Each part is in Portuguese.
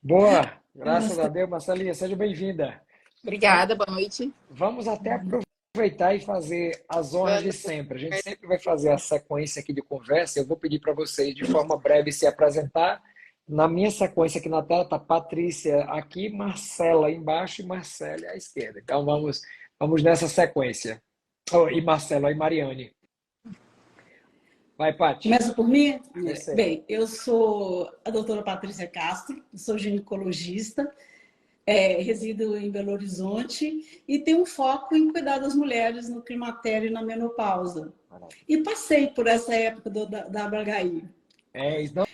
Boa, graças a Deus, Marcelinha, seja bem-vinda. Obrigada, boa noite. Vamos até aproveitar e fazer as honras de Vamos. sempre. A gente sempre vai fazer a sequência aqui de conversa. Eu vou pedir para vocês, de forma breve, se apresentar. Na minha sequência aqui na tela está Patrícia aqui, Marcela aí embaixo e Marcela à esquerda. Então vamos nessa sequência. Oh, e Marcela e Mariane. Vai, Paty. Começa por mim? Você. Bem, eu sou a doutora Patrícia Castro, sou ginecologista, resido em Belo Horizonte e tenho um foco em cuidar das mulheres no climatério e na menopausa. E passei por essa época da HI. Então,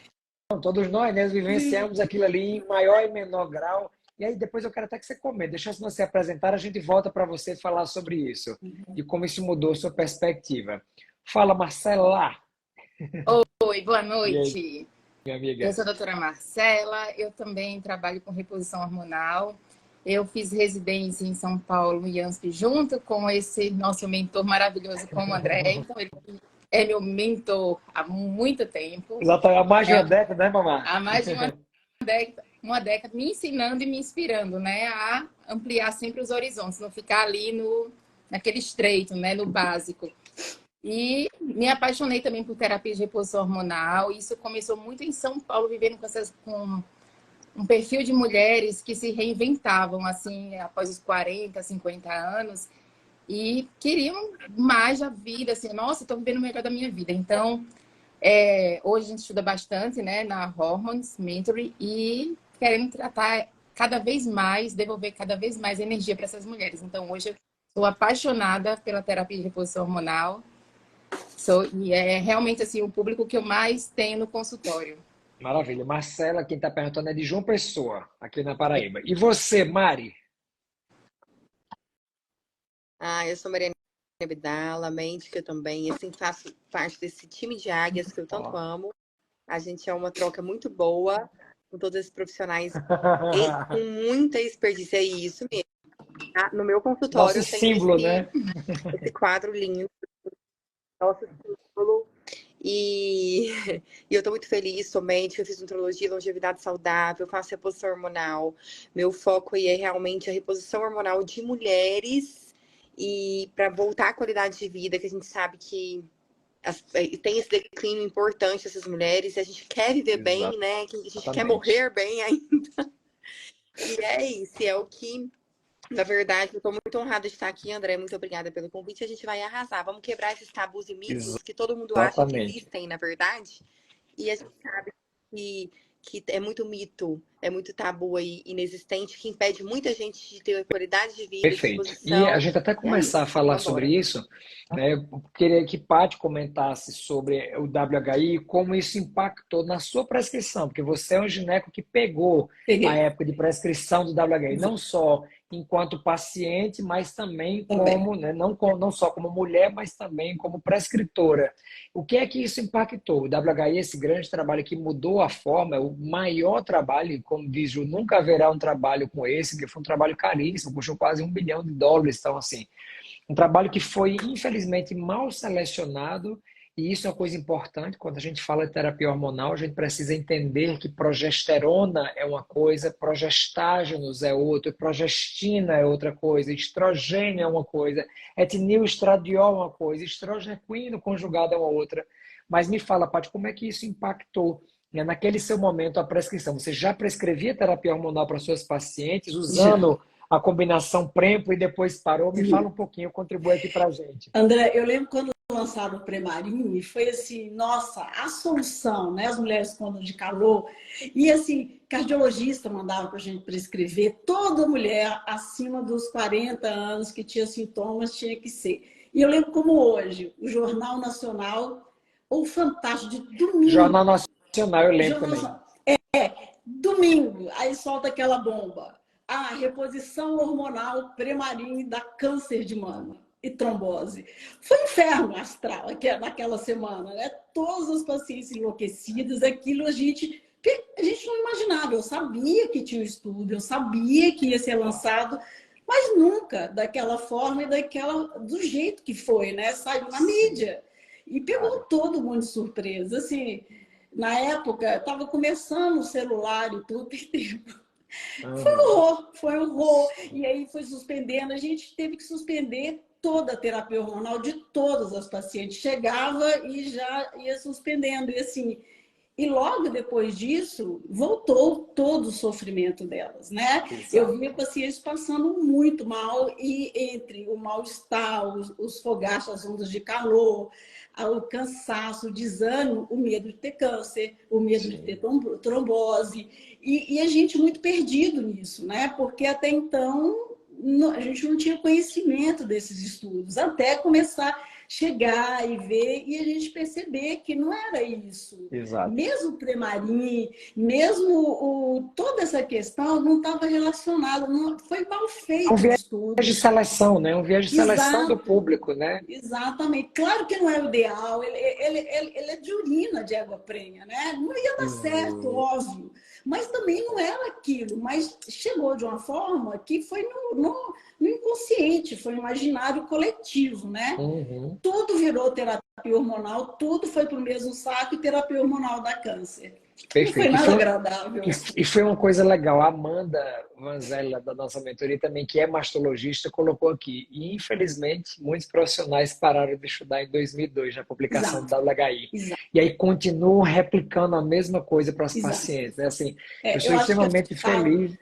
todos nós, né, vivenciamos aquilo ali em maior e menor grau. E aí depois eu quero até que você comente. Deixa eu você apresentar, a gente volta para você falar sobre isso e como isso mudou sua perspectiva. Fala, Marcela. Oi, boa E aí, noite. minha amiga? Eu sou a doutora Marcela, eu também trabalho com reposição hormonal. Eu fiz residência em São Paulo, em IANSP, junto com esse nosso mentor maravilhoso, como o André. Então, ele é meu mentor há muito tempo. Exatamente, há mais de uma década, né, mamãe? Há mais de uma década me ensinando e me inspirando, né, a ampliar sempre os horizontes, não ficar ali naquele estreito, né, no básico. E me apaixonei também por terapia de reposição hormonal. Isso começou muito em São Paulo, vivendo com um perfil de mulheres que se reinventavam, assim, após os 40, 50 anos, e queriam mais da vida, assim, nossa, estou vivendo o melhor da minha vida. Então, hoje a gente estuda bastante, né, na Hormones Mentoring, e querendo tratar cada vez mais, devolver cada vez mais energia para essas mulheres. Então, hoje eu sou apaixonada pela terapia de reposição hormonal. E é realmente assim, o público que eu mais tenho no consultório. Maravilha. Marcela, quem está perguntando é de João Pessoa, aqui na Paraíba. E você, Mari? Eu sou Mariana Abdala, médica também. Assim, faço parte desse time de águias que eu tanto amo. A gente é uma troca muito boa com todos esses profissionais e com muita expertise. É isso mesmo. No meu consultório Nosso eu tenho símbolo, né? esse quadro lindo, nosso símbolo. E eu tô muito feliz, sou médica, eu fiz nutrologia, longevidade saudável, faço reposição hormonal. Meu foco aí é realmente a reposição hormonal de mulheres e para voltar à qualidade de vida, que a gente sabe que tem esse declínio importante essas mulheres, e a gente quer viver bem, né? Que a gente quer morrer bem ainda. E é isso, é o que, na verdade, eu estou muito honrada de estar aqui, André. Muito obrigada pelo convite. A gente vai arrasar. Vamos quebrar esses tabus e mitos que todo mundo acha que Exatamente. existem, na verdade. E a gente sabe que é muito mito, é muito tabu aí, inexistente, que impede muita gente de ter qualidade de vida, Perfeito. E disposição. a gente até começar a falar sobre isso, né? Eu queria que Paty comentasse sobre o WHI e como isso impactou na sua prescrição, porque você é um gineco que pegou a época de prescrição do WHI, não só enquanto paciente, mas também como, né, não só como mulher, mas também como prescritora. O que é que isso impactou? O WHI, esse grande trabalho que mudou a forma, é o maior trabalho, como diz Ju, nunca haverá um trabalho com esse, que foi um trabalho caríssimo, custou quase US$ 1 bilhão. Então, assim, um trabalho que foi, infelizmente, mal selecionado, e isso é uma coisa importante. Quando a gente fala de terapia hormonal, a gente precisa entender que progesterona é uma coisa, progestágenos é outra, progestina é outra coisa, estrogênio é uma coisa, etilestradiol é uma coisa, estrogequino conjugado é uma outra. Mas me fala, Paty, como é que isso impactou, né, naquele seu momento a prescrição? Você já prescrevia terapia hormonal para suas pacientes usando a combinação Prempo e depois parou? Me fala um pouquinho, contribui aqui para a gente. André, eu lembro quando lançaram o Premarin, e foi assim, nossa, a solução, né? As mulheres com onda de calor. E assim, cardiologista mandava para a gente prescrever, toda mulher acima dos 40 anos que tinha sintomas tinha que ser. E eu lembro como hoje, o Jornal Nacional, ou Fantástico, de domingo. Jornal Nacional, eu lembro também. Domingo, aí solta aquela bomba. A reposição hormonal Premarin dá câncer de mama e trombose. Foi um inferno astral naquela semana, né? Todos os pacientes enlouquecidos, aquilo a gente não imaginava. Eu sabia que tinha um estudo, eu sabia que ia ser lançado, mas nunca daquela forma e do jeito que foi, né? Saiu na mídia e pegou todo mundo de surpresa. Assim, na época, estava começando o celular e tudo, Foi um horror. E aí foi suspendendo, a gente teve que suspender toda a terapia hormonal de todas as pacientes. Chegava e já ia suspendendo. E assim, e logo depois disso, voltou todo o sofrimento delas, né? Exato. Eu via pacientes passando muito mal, e entre o mal-estar, os fogachos, as ondas de calor, o cansaço, o desânimo, o medo de ter câncer, o medo de ter trombose, e a gente muito perdido nisso, né? Porque até então a gente não tinha conhecimento desses estudos, até começar a chegar e ver e a gente perceber que não era isso. Exato. Mesmo o Premarin, mesmo toda essa questão não estava relacionada, foi mal feito o estudo. Um viés de seleção, né? Um viés de seleção do público, né? Exatamente. Claro que não é o ideal, ele é de urina de água prenha, né? Não ia dar certo, óbvio. Mas também não era aquilo, mas chegou de uma forma que foi no inconsciente, foi no imaginário coletivo, né? Tudo virou terapia hormonal, tudo foi para o mesmo saco e terapia hormonal dá câncer. Perfeito. Não foi nada agradável. E foi uma coisa legal. A Amanda Vanzella, da nossa mentoria também, que é mastologista, colocou aqui. E, infelizmente, muitos profissionais pararam de estudar em 2002, na publicação do WHI. Exato. E aí continuam replicando a mesma coisa para as pacientes. Né? Assim, eu sou extremamente feliz.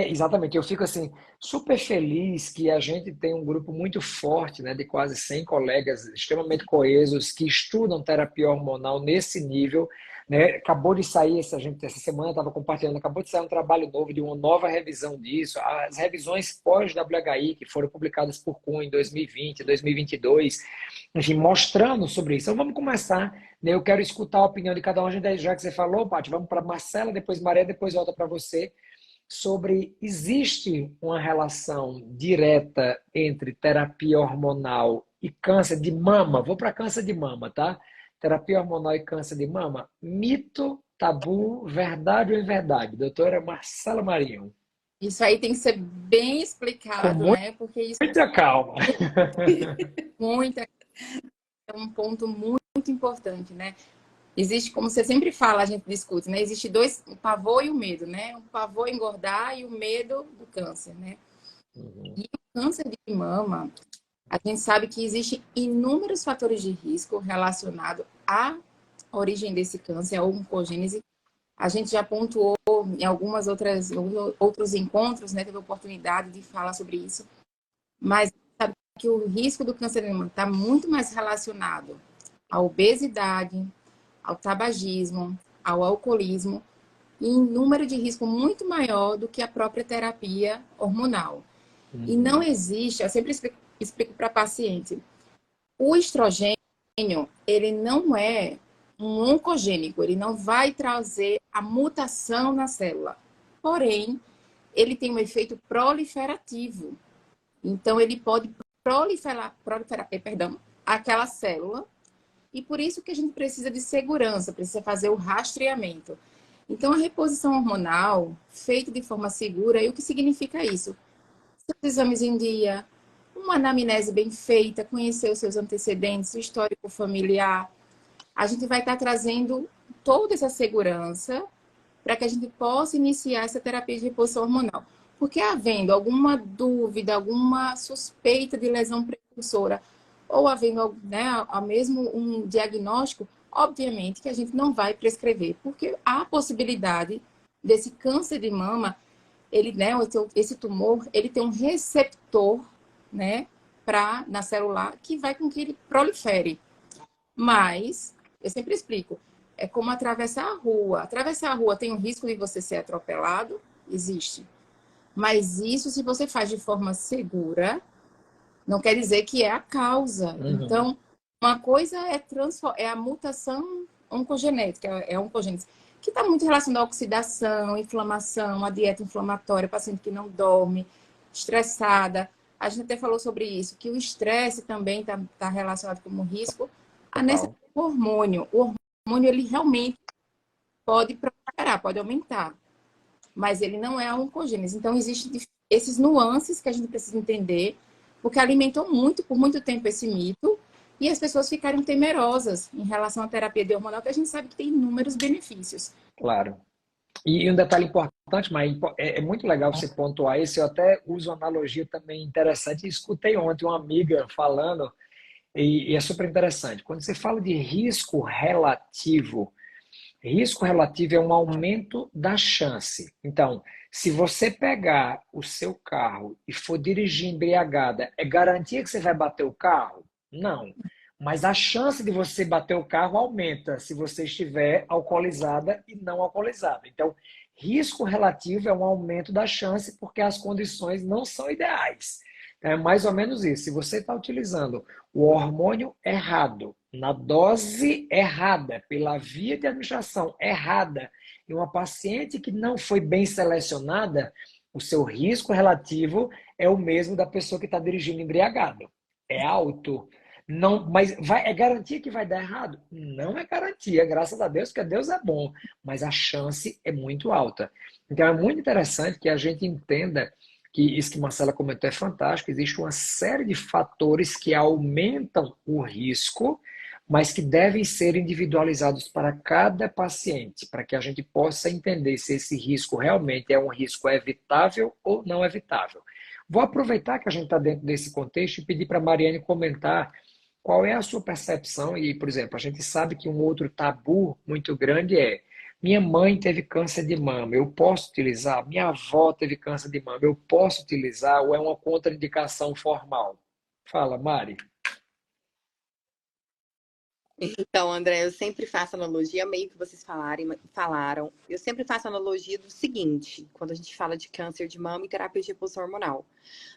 Exatamente, eu fico assim super feliz que a gente tem um grupo muito forte, né, de quase 100 colegas extremamente coesos que estudam terapia hormonal nesse nível, né? Acabou de sair, essa semana estava compartilhando, acabou de sair um trabalho novo de uma nova revisão disso, as revisões pós-WHI que foram publicadas por Kuhn em 2020, 2022, enfim, mostrando sobre isso. Então vamos começar, né? Eu quero escutar a opinião de cada um, já que você falou, Paty, vamos para Marcela, depois Maria, depois volta para você. Sobre existe uma relação direta entre terapia hormonal e câncer de mama. Vou para câncer de mama, tá? Terapia hormonal e câncer de mama. Mito, tabu, verdade ou inverdade? Doutora Marcela Marinho. Isso aí tem que ser bem explicado, né? Porque isso muita calma. É um ponto muito importante, né? Existe, como você sempre fala, a gente discute, né? Existe dois, o pavor e o medo, né? O pavor engordar e o medo do câncer, né? E o câncer de mama, a gente sabe que existem inúmeros fatores de risco relacionados à origem desse câncer, à oncogênese. A gente já pontuou em outros encontros, né? Teve a oportunidade de falar sobre isso. Mas sabe que o risco do câncer de mama está muito mais relacionado à obesidade, ao tabagismo, ao alcoolismo, e em número de risco muito maior do que a própria terapia hormonal. E não existe, eu sempre explico para paciente, o estrogênio, ele não é um oncogênico, ele não vai trazer a mutação na célula. Porém, ele tem um efeito proliferativo. Então, ele pode proliferar aquela célula. E por isso que a gente precisa de segurança, precisa fazer o rastreamento. Então, a reposição hormonal, feita de forma segura, e o que significa isso? Seus exames em dia, uma anamnese bem feita, conhecer os seus antecedentes, o histórico familiar. A gente vai estar trazendo toda essa segurança para que a gente possa iniciar essa terapia de reposição hormonal. Porque havendo alguma dúvida, alguma suspeita de lesão precursora, ou havendo, né, mesmo um diagnóstico, obviamente que a gente não vai prescrever, porque há a possibilidade desse câncer de mama, ele, né, esse tumor, ele tem um receptor, né, na celular que vai com que ele prolifere. Mas, eu sempre explico, é como atravessar a rua. Atravessar a rua tem o risco de você ser atropelado? Existe. Mas isso, se você faz de forma segura, não quer dizer que é a causa. Então, uma coisa é a mutação oncogenética, é a oncogênese, que está muito relacionada à oxidação, inflamação, a dieta inflamatória, paciente que não dorme, estressada. A gente até falou sobre isso, que o estresse também está relacionado com o risco. A necessidade do hormônio. O hormônio, ele realmente pode proliferar, pode aumentar, mas ele não é a oncogênese. Então, existem esses nuances que a gente precisa entender, porque alimentou por muito tempo esse mito, e as pessoas ficaram temerosas em relação à terapia de hormonal, que a gente sabe que tem inúmeros benefícios. Claro. E um detalhe importante mas é muito legal você pontuar isso. Eu até uso uma analogia também interessante. Escutei ontem uma amiga falando, e é super interessante. Quando você fala de risco relativo é um aumento da chance. Então, se você pegar o seu carro e for dirigir embriagada, é garantia que você vai bater o carro? Não. Mas a chance de você bater o carro aumenta se você estiver alcoolizada e não alcoolizada. Então, risco relativo é um aumento da chance porque as condições não são ideais. É mais ou menos isso. Se você está utilizando o hormônio errado, na dose errada, pela via de administração errada, em uma paciente que não foi bem selecionada, o seu risco relativo é o mesmo da pessoa que está dirigindo embriagado. É alto. Não, mas é garantia que vai dar errado? Não é garantia, graças a Deus, porque Deus é bom, mas a chance é muito alta. Então é muito interessante que a gente entenda que isso que Marcela comentou é fantástico, existe uma série de fatores que aumentam o risco, mas que devem ser individualizados para cada paciente, para que a gente possa entender se esse risco realmente é um risco evitável ou não evitável. Vou aproveitar que a gente está dentro desse contexto e pedir para a Mariane comentar qual é a sua percepção. E, por exemplo, a gente sabe que um outro tabu muito grande é: minha mãe teve câncer de mama, eu posso utilizar? Minha avó teve câncer de mama, eu posso utilizar? Ou é uma contraindicação formal? Fala, Mari. Então, André, eu sempre faço analogia, meio que vocês falaram. Eu sempre faço analogia do seguinte, quando a gente fala de câncer de mama e terapia de reposição hormonal.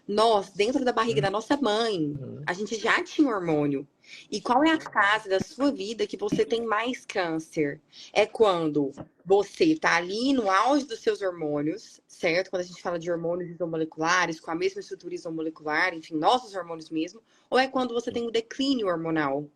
Nós, dentro da barriga da nossa mãe, a gente já tinha hormônio. E qual é a fase da sua vida que você tem mais câncer? É quando você está ali no auge dos seus hormônios, certo? Quando a gente fala de hormônios isomoleculares, com a mesma estrutura isomolecular, enfim, nossos hormônios mesmo, ou é quando você tem um declínio hormonal?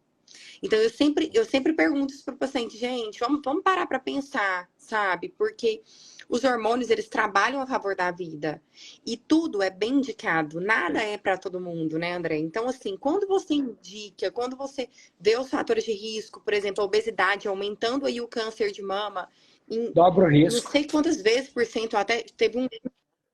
Então, eu sempre pergunto isso para o paciente, gente, vamos parar para pensar, sabe? Porque os hormônios, eles trabalham a favor da vida. E tudo é bem indicado, nada é para todo mundo, né, André? Então, assim, quando você indica, quando você vê os fatores de risco, por exemplo, a obesidade aumentando aí o câncer de mama, Dobra o não risco. sei quantas vezes por cento, até teve um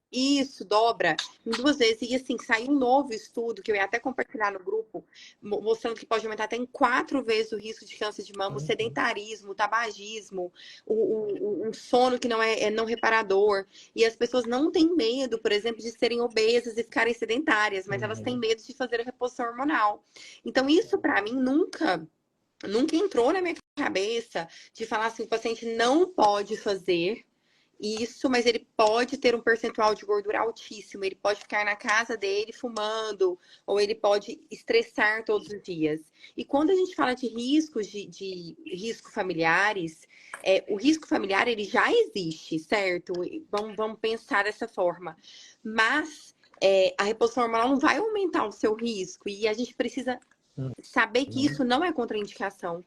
isso, dobra em 2 vezes. E assim, saiu um novo estudo que eu ia até compartilhar no grupo, mostrando que pode aumentar até em 4 vezes o risco de câncer de mama, o sedentarismo, o tabagismo, um sono que não reparador. E as pessoas não têm medo, por exemplo, de serem obesas e ficarem sedentárias, mas elas têm medo de fazer a reposição hormonal. Então, isso para mim nunca entrou na minha cabeça de falar assim, o paciente não pode fazer isso, mas ele pode ter um percentual de gordura altíssimo, ele pode ficar na casa dele fumando, ou ele pode estressar todos os dias. E quando a gente fala de riscos, de risco familiares, o risco familiar ele já existe, certo? Vamos pensar dessa forma. Mas a reposição hormonal não vai aumentar o seu risco, e a gente precisa saber que isso não é contraindicação.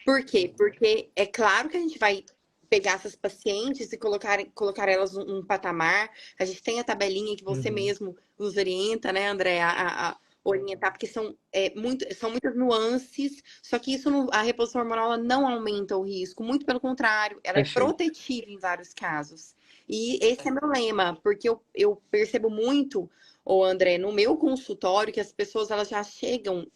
Por quê? Porque é claro que a gente vai pegar essas pacientes e colocar elas num patamar. A gente tem a tabelinha que você mesmo nos orienta, né, André, a orientar, porque são muitas nuances, só que a reposição hormonal ela não aumenta o risco, muito pelo contrário, ela é protetiva em vários casos. E esse é meu lema, porque eu percebo muito, André, no meu consultório, que as pessoas elas já chegam,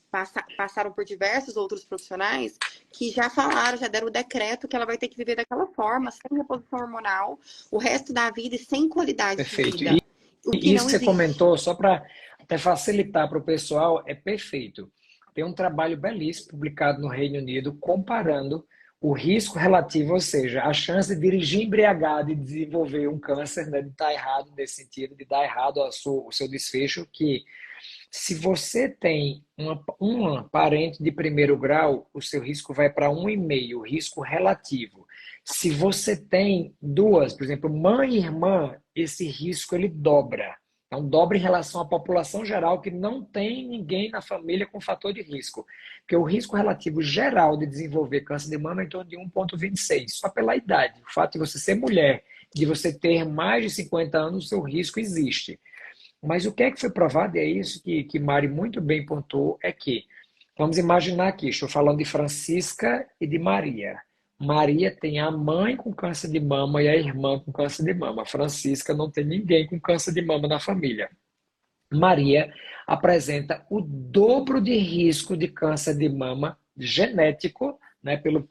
passaram por diversos outros profissionais que já falaram, já deram o decreto que ela vai ter que viver daquela forma, sem reposição hormonal, o resto da vida e sem qualidade de vida. E isso que você comentou, só para até facilitar para o pessoal, é perfeito. Tem um trabalho belíssimo publicado no Reino Unido comparando o risco relativo, ou seja, a chance de dirigir embriagado e desenvolver um câncer, né, de estar errado nesse sentido, de dar errado o seu desfecho, que se você tem uma parente de primeiro grau, o seu risco vai para 1,5, o risco relativo. Se você tem duas, por exemplo, mãe e irmã, esse risco ele dobra. Então, dobra em relação à população geral, que não tem ninguém na família com fator de risco. Porque o risco relativo geral de desenvolver câncer de mama é em torno de 1,26, só pela idade. O fato de você ser mulher, de você ter mais de 50 anos, o seu risco existe. Mas o que é que foi provado, e é isso que Mari muito bem pontuou, é que, vamos imaginar aqui, estou falando de Francisca e de Maria. Maria tem a mãe com câncer de mama e a irmã com câncer de mama. Francisca não tem ninguém com câncer de mama na família. Maria apresenta o dobro de risco de câncer de mama genético, né, pela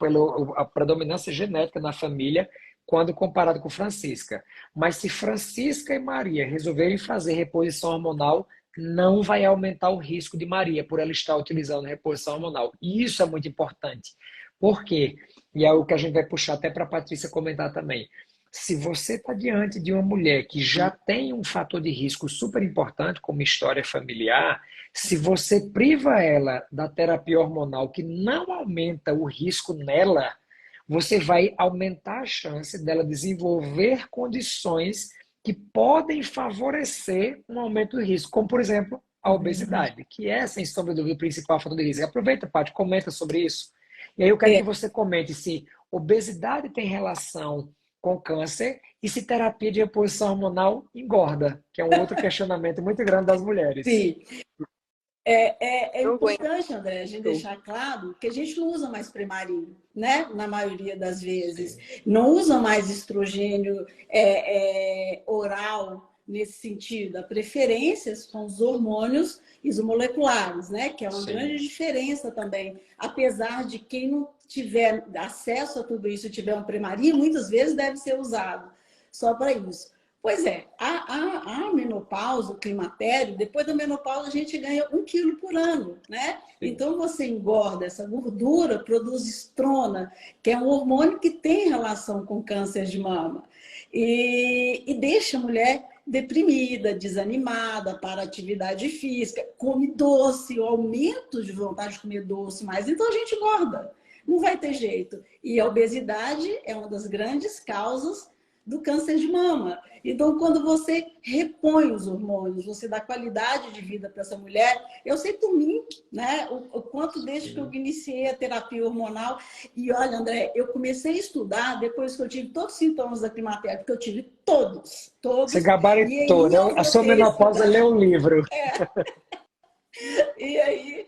a predominância genética na família, quando comparado com Francisca. Mas se Francisca e Maria resolverem fazer reposição hormonal, não vai aumentar o risco de Maria por ela estar utilizando reposição hormonal. E isso é muito importante. Por quê? E é o que a gente vai puxar até para a Patrícia comentar também. Se você está diante de uma mulher que já tem um fator de risco super importante, como história familiar, se você priva ela da terapia hormonal, que não aumenta o risco nela, você vai aumentar a chance dela desenvolver condições que podem favorecer um aumento do risco, como, por exemplo, a obesidade, que é, sem sombra de dúvida, o principal fator de risco. Aproveita, Paty, comenta sobre isso. E aí eu quero que você comente se obesidade tem relação com câncer e se terapia de reposição hormonal engorda, que é um outro questionamento muito grande das mulheres. Sim. É importante, André, a gente deixar claro que a gente não usa mais Premarin, né? Na maioria das vezes. Não usa mais estrogênio oral nesse sentido. A preferência são os hormônios isomoleculares, né? Que é uma grande diferença também. Apesar de quem não tiver acesso a tudo isso e tiver um Premarin, muitas vezes deve ser usado só para isso. Pois é, a menopausa, o climatério, depois da menopausa a gente ganha 1 quilo por ano, né? Então você engorda, essa gordura produz estrona, que é um hormônio que tem relação com câncer de mama. E deixa a mulher deprimida, desanimada para a atividade física, come doce, o aumento de vontade de comer doce mais, então a gente engorda, não vai ter jeito. E a obesidade é uma das grandes causas do câncer de mama. Então, quando você repõe os hormônios, você dá qualidade de vida para essa mulher, eu sei por mim, né? O quanto desde que eu iniciei a terapia hormonal, e olha, André, eu comecei a estudar depois que eu tive todos os sintomas da climatéria, porque eu tive todos. Você gabaritou, né? A sua menopausa leu o livro. E aí,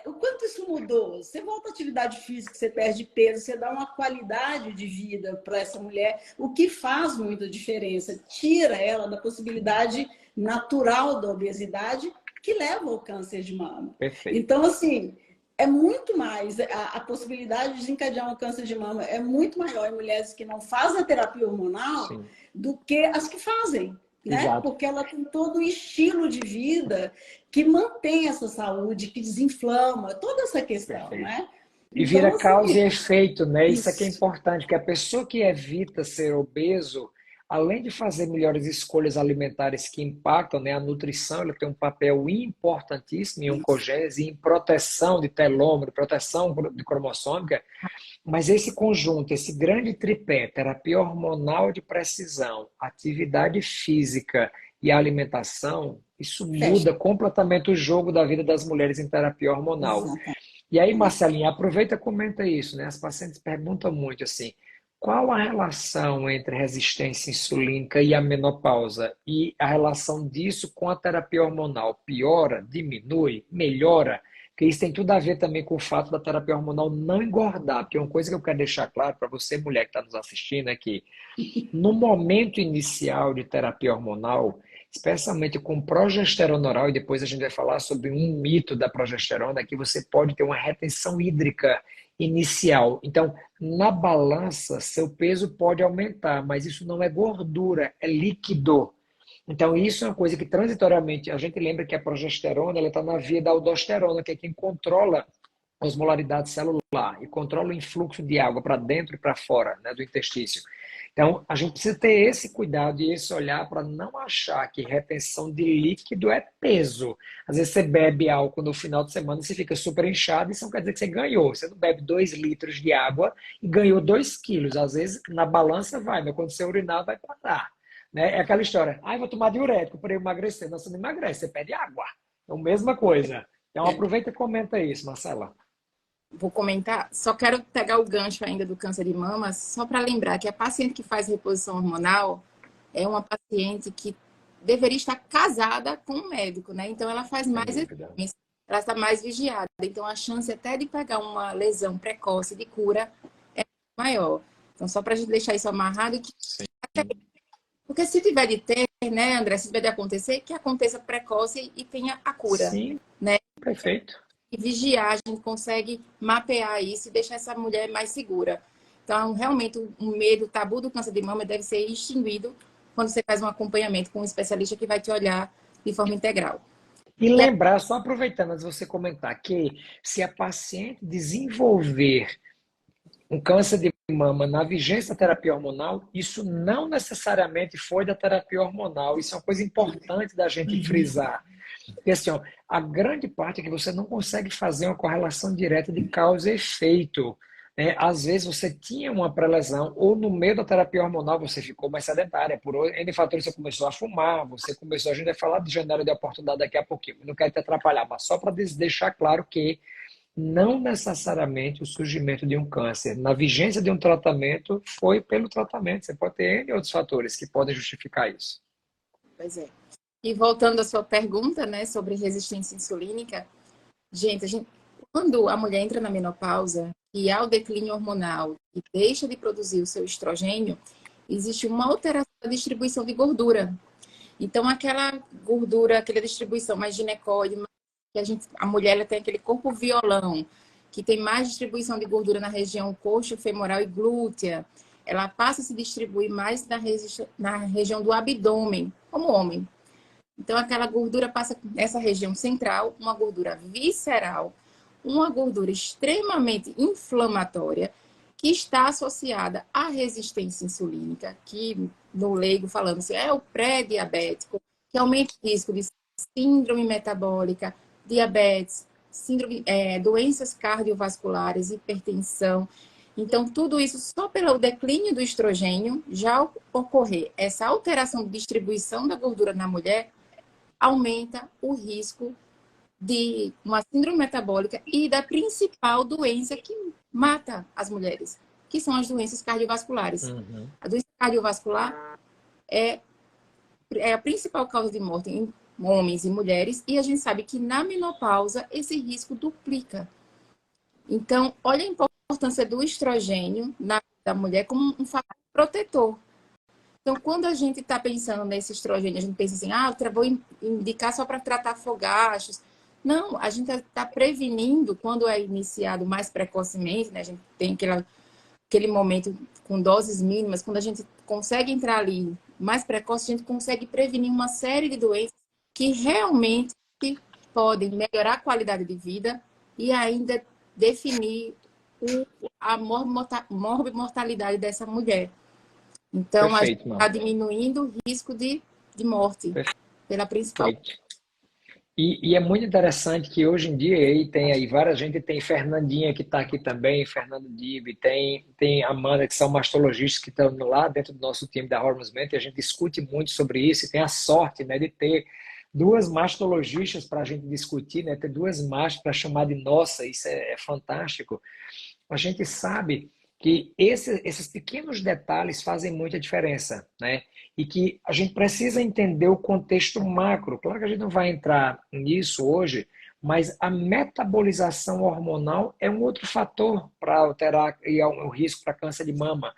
o quanto isso mudou? Você volta à atividade física, você perde peso, você dá uma qualidade de vida para essa mulher, o que faz muita diferença. Tira ela da possibilidade natural da obesidade que leva ao câncer de mama. Perfeito. Então, assim, é muito mais, a possibilidade de desencadear um câncer de mama é muito maior em mulheres que não fazem a terapia hormonal do que as que fazem. Né? Porque ela tem todo o estilo de vida que mantém essa saúde, que desinflama, toda essa questão, né? E vira então, causa e efeito, né? Isso aqui é importante, que a pessoa que evita ser obeso, além de fazer melhores escolhas alimentares que impactam, né, a nutrição, ela tem um papel importantíssimo em oncogênese, em proteção de telômero, proteção de cromossômica, mas esse conjunto, esse grande tripé, terapia hormonal de precisão, atividade física e alimentação, isso muda completamente o jogo da vida das mulheres em terapia hormonal. E aí, Marcelinha, aproveita e comenta isso, né? As pacientes perguntam muito assim, qual a relação entre resistência insulínica e a menopausa? E a relação disso com a terapia hormonal? Piora, diminui, melhora? Porque isso tem tudo a ver também com o fato da terapia hormonal não engordar. Porque uma coisa que eu quero deixar claro para você, mulher que está nos assistindo, é que no momento inicial de terapia hormonal, especialmente com progesterona oral, e depois a gente vai falar sobre um mito da progesterona, que você pode ter uma retenção hídrica inicial. Então, na balança, seu peso pode aumentar, mas isso não é gordura, é líquido. Então, isso é uma coisa que transitoriamente, a gente lembra que a progesterona está na via da aldosterona, que é quem controla a osmolaridade celular e controla o influxo de água para dentro e para fora, né, do intestino. Então, a gente precisa ter esse cuidado e esse olhar para não achar que retenção de líquido é peso. Às vezes você bebe álcool no final de semana e você fica super inchado, e isso não quer dizer que você ganhou. Você não bebe 2 litros de água e ganhou 2 quilos. Às vezes na balança vai, mas quando você urinar vai parar. Né? É aquela história, eu vou tomar diurético para emagrecer. Não, você não emagrece, você pede água. É a mesma coisa. Então aproveita e comenta isso, Marcela. Vou comentar, só quero pegar o gancho ainda do câncer de mama, só para lembrar que a paciente que faz reposição hormonal é uma paciente que deveria estar casada com um médico, né? Então ela faz mais exames, ela está mais vigiada. Então a chance até de pegar uma lesão precoce de cura é maior. Então, só para a gente deixar isso amarrado, Sim. porque se tiver de ter, né, André, se tiver de acontecer, que aconteça precoce e tenha a cura, Sim, né? perfeito. E vigiar, a gente consegue mapear isso e deixar essa mulher mais segura. Então, realmente, o medo, o tabu do câncer de mama deve ser extinguido quando você faz um acompanhamento com um especialista que vai te olhar de forma integral. E lembrar, só aproveitando antes de você comentar, que se a paciente desenvolver um câncer de mama na vigência da terapia hormonal, isso não necessariamente foi da terapia hormonal. Isso é uma coisa importante da gente frisar. Porque assim, ó, a grande parte é que você não consegue fazer uma correlação direta de causa e efeito. Né? Às vezes você tinha uma pré-lesão, ou no meio da terapia hormonal você ficou mais sedentária, por N fatores você começou a fumar, você começou, a gente vai falar de janela de oportunidade daqui a pouquinho, não quero te atrapalhar, mas só para deixar claro que não necessariamente o surgimento de um câncer na vigência de um tratamento foi pelo tratamento. Você pode ter N outros fatores que podem justificar isso. Pois é. E voltando à sua pergunta, né, sobre resistência insulínica, gente, quando a mulher entra na menopausa e há o declínio hormonal e deixa de produzir o seu estrogênio, existe uma alteração da distribuição de gordura. Então, aquela gordura, aquela distribuição mais ginecoide, que a mulher ela tem aquele corpo violão, que tem mais distribuição de gordura na região coxo, femoral e glútea, ela passa a se distribuir mais na região do abdômen, como homem. Então, aquela gordura passa nessa região central, uma gordura visceral, uma gordura extremamente inflamatória, que está associada à resistência insulínica, que no leigo falando assim, é o pré-diabético, que aumenta o risco de síndrome metabólica, diabetes, doenças cardiovasculares, hipertensão. Então, tudo isso só pelo declínio do estrogênio, já ocorrer essa alteração de distribuição da gordura na mulher, aumenta o risco de uma síndrome metabólica e da principal doença que mata as mulheres, que são as doenças cardiovasculares. Uhum. A doença cardiovascular é a principal causa de morte em homens e mulheres, e a gente sabe que na menopausa esse risco duplica. Então, olha a importância do estrogênio na vida da mulher como um fator protetor. Então, quando a gente está pensando nesse estrogênio, a gente pensa assim, eu vou indicar só para tratar fogachos. Não, a gente está prevenindo quando é iniciado mais precocemente, né? A gente tem aquele momento com doses mínimas, quando a gente consegue entrar ali mais precoce, a gente consegue prevenir uma série de doenças que realmente podem melhorar a qualidade de vida e ainda definir a morbimortalidade dessa mulher. Então, Perfeito, a gente está diminuindo o risco de morte pela principal. Perfeito. E é muito interessante que hoje em dia aí tem aí várias gente, tem Fernandinha que está aqui também, Fernando Dib, tem Amanda, que são mastologistas que estão lá dentro do nosso time da Hormones Mente, e a gente discute muito sobre isso e tem a sorte, né, de ter duas mastologistas para a gente discutir, né, ter duas mastras para chamar de nossa, isso é fantástico. A gente sabe que esses pequenos detalhes fazem muita diferença, né? E que a gente precisa entender o contexto macro. Claro que a gente não vai entrar nisso hoje, mas a metabolização hormonal é um outro fator para alterar o risco para câncer de mama.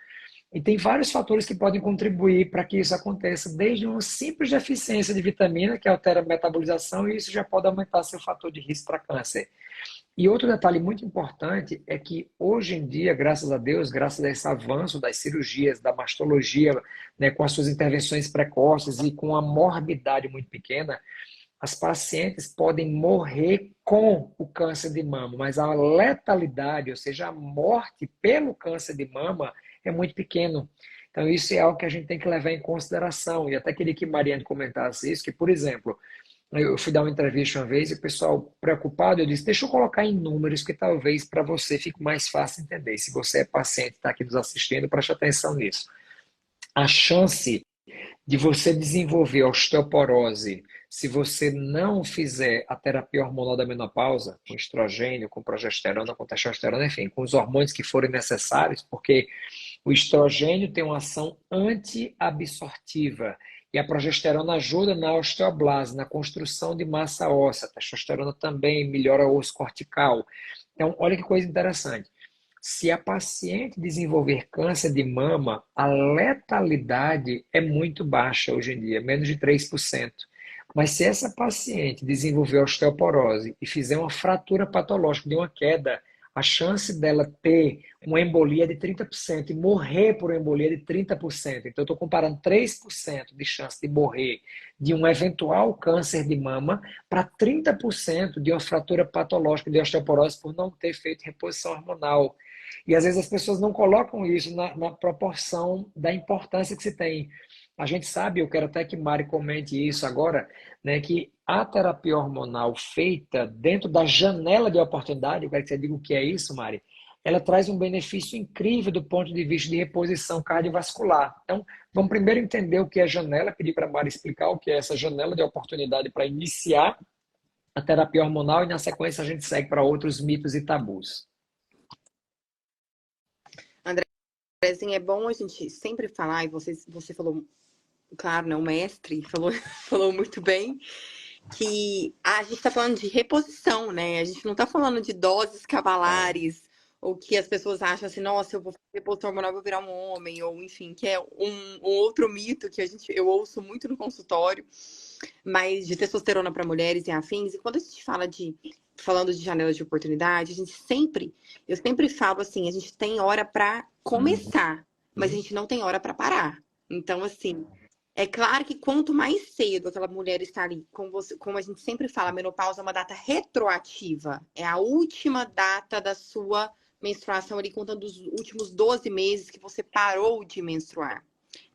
E tem vários fatores que podem contribuir para que isso aconteça, desde uma simples deficiência de vitamina, que altera a metabolização, e isso já pode aumentar seu fator de risco para câncer. E outro detalhe muito importante é que hoje em dia, graças a Deus, graças a esse avanço das cirurgias, da mastologia, né, com as suas intervenções precoces e com a morbidade muito pequena, as pacientes podem morrer com o câncer de mama, mas a letalidade, ou seja, a morte pelo câncer de mama é muito pequeno. Então isso é algo que a gente tem que levar em consideração. E até queria que Mariane comentasse isso, que, por exemplo, eu fui dar uma entrevista uma vez e o pessoal preocupado, eu disse, deixa eu colocar em números que talvez para você fique mais fácil entender. Se você é paciente e está aqui nos assistindo, preste atenção nisso. A chance de você desenvolver osteoporose se você não fizer a terapia hormonal da menopausa, com estrogênio, com progesterona, com testosterona, enfim, com os hormônios que forem necessários, porque o estrogênio tem uma ação antiabsortiva e a progesterona ajuda na osteoblase, na construção de massa óssea. A testosterona também melhora o osso cortical. Então, olha que coisa interessante. se a paciente desenvolver câncer de mama, a letalidade é muito baixa hoje em dia, menos de 3%. Mas se essa paciente desenvolver osteoporose e fizer uma fratura patológica de uma queda, a chance dela ter uma embolia de 30% e morrer por embolia de 30%. Então, eu estou comparando 3% de chance de morrer de um eventual câncer de mama para 30% de uma fratura patológica de osteoporose por não ter feito reposição hormonal. E às vezes as pessoas não colocam isso na proporção da importância que se tem. A gente sabe, eu quero até que Mari comente isso agora, né, que a terapia hormonal feita dentro da janela de oportunidade, eu quero que você diga o que é isso, Mari, ela traz um benefício incrível do ponto de vista de reposição cardiovascular. Então, vamos primeiro entender o que é janela, pedir para a Mari explicar o que é essa janela de oportunidade para iniciar a terapia hormonal e na sequência a gente segue para outros mitos e tabus. Andrezinho, é bom a gente sempre falar, e você falou, claro, né, o mestre falou muito bem, que a gente está falando de reposição, né? A gente não está falando de doses cavalares, ou que as pessoas acham assim, nossa, eu vou fazer reposição hormonal, eu vou virar um homem, ou enfim, que é um outro mito que eu ouço muito no consultório, mas de testosterona para mulheres e afins. E quando a gente falando de janelas de oportunidade, eu sempre falo assim, a gente tem hora para começar, mas a gente não tem hora para parar. Então, assim, é claro que quanto mais cedo aquela mulher está ali, como a gente sempre fala, a menopausa é uma data retroativa. É a última data da sua menstruação ali, contando os últimos 12 meses que você parou de menstruar,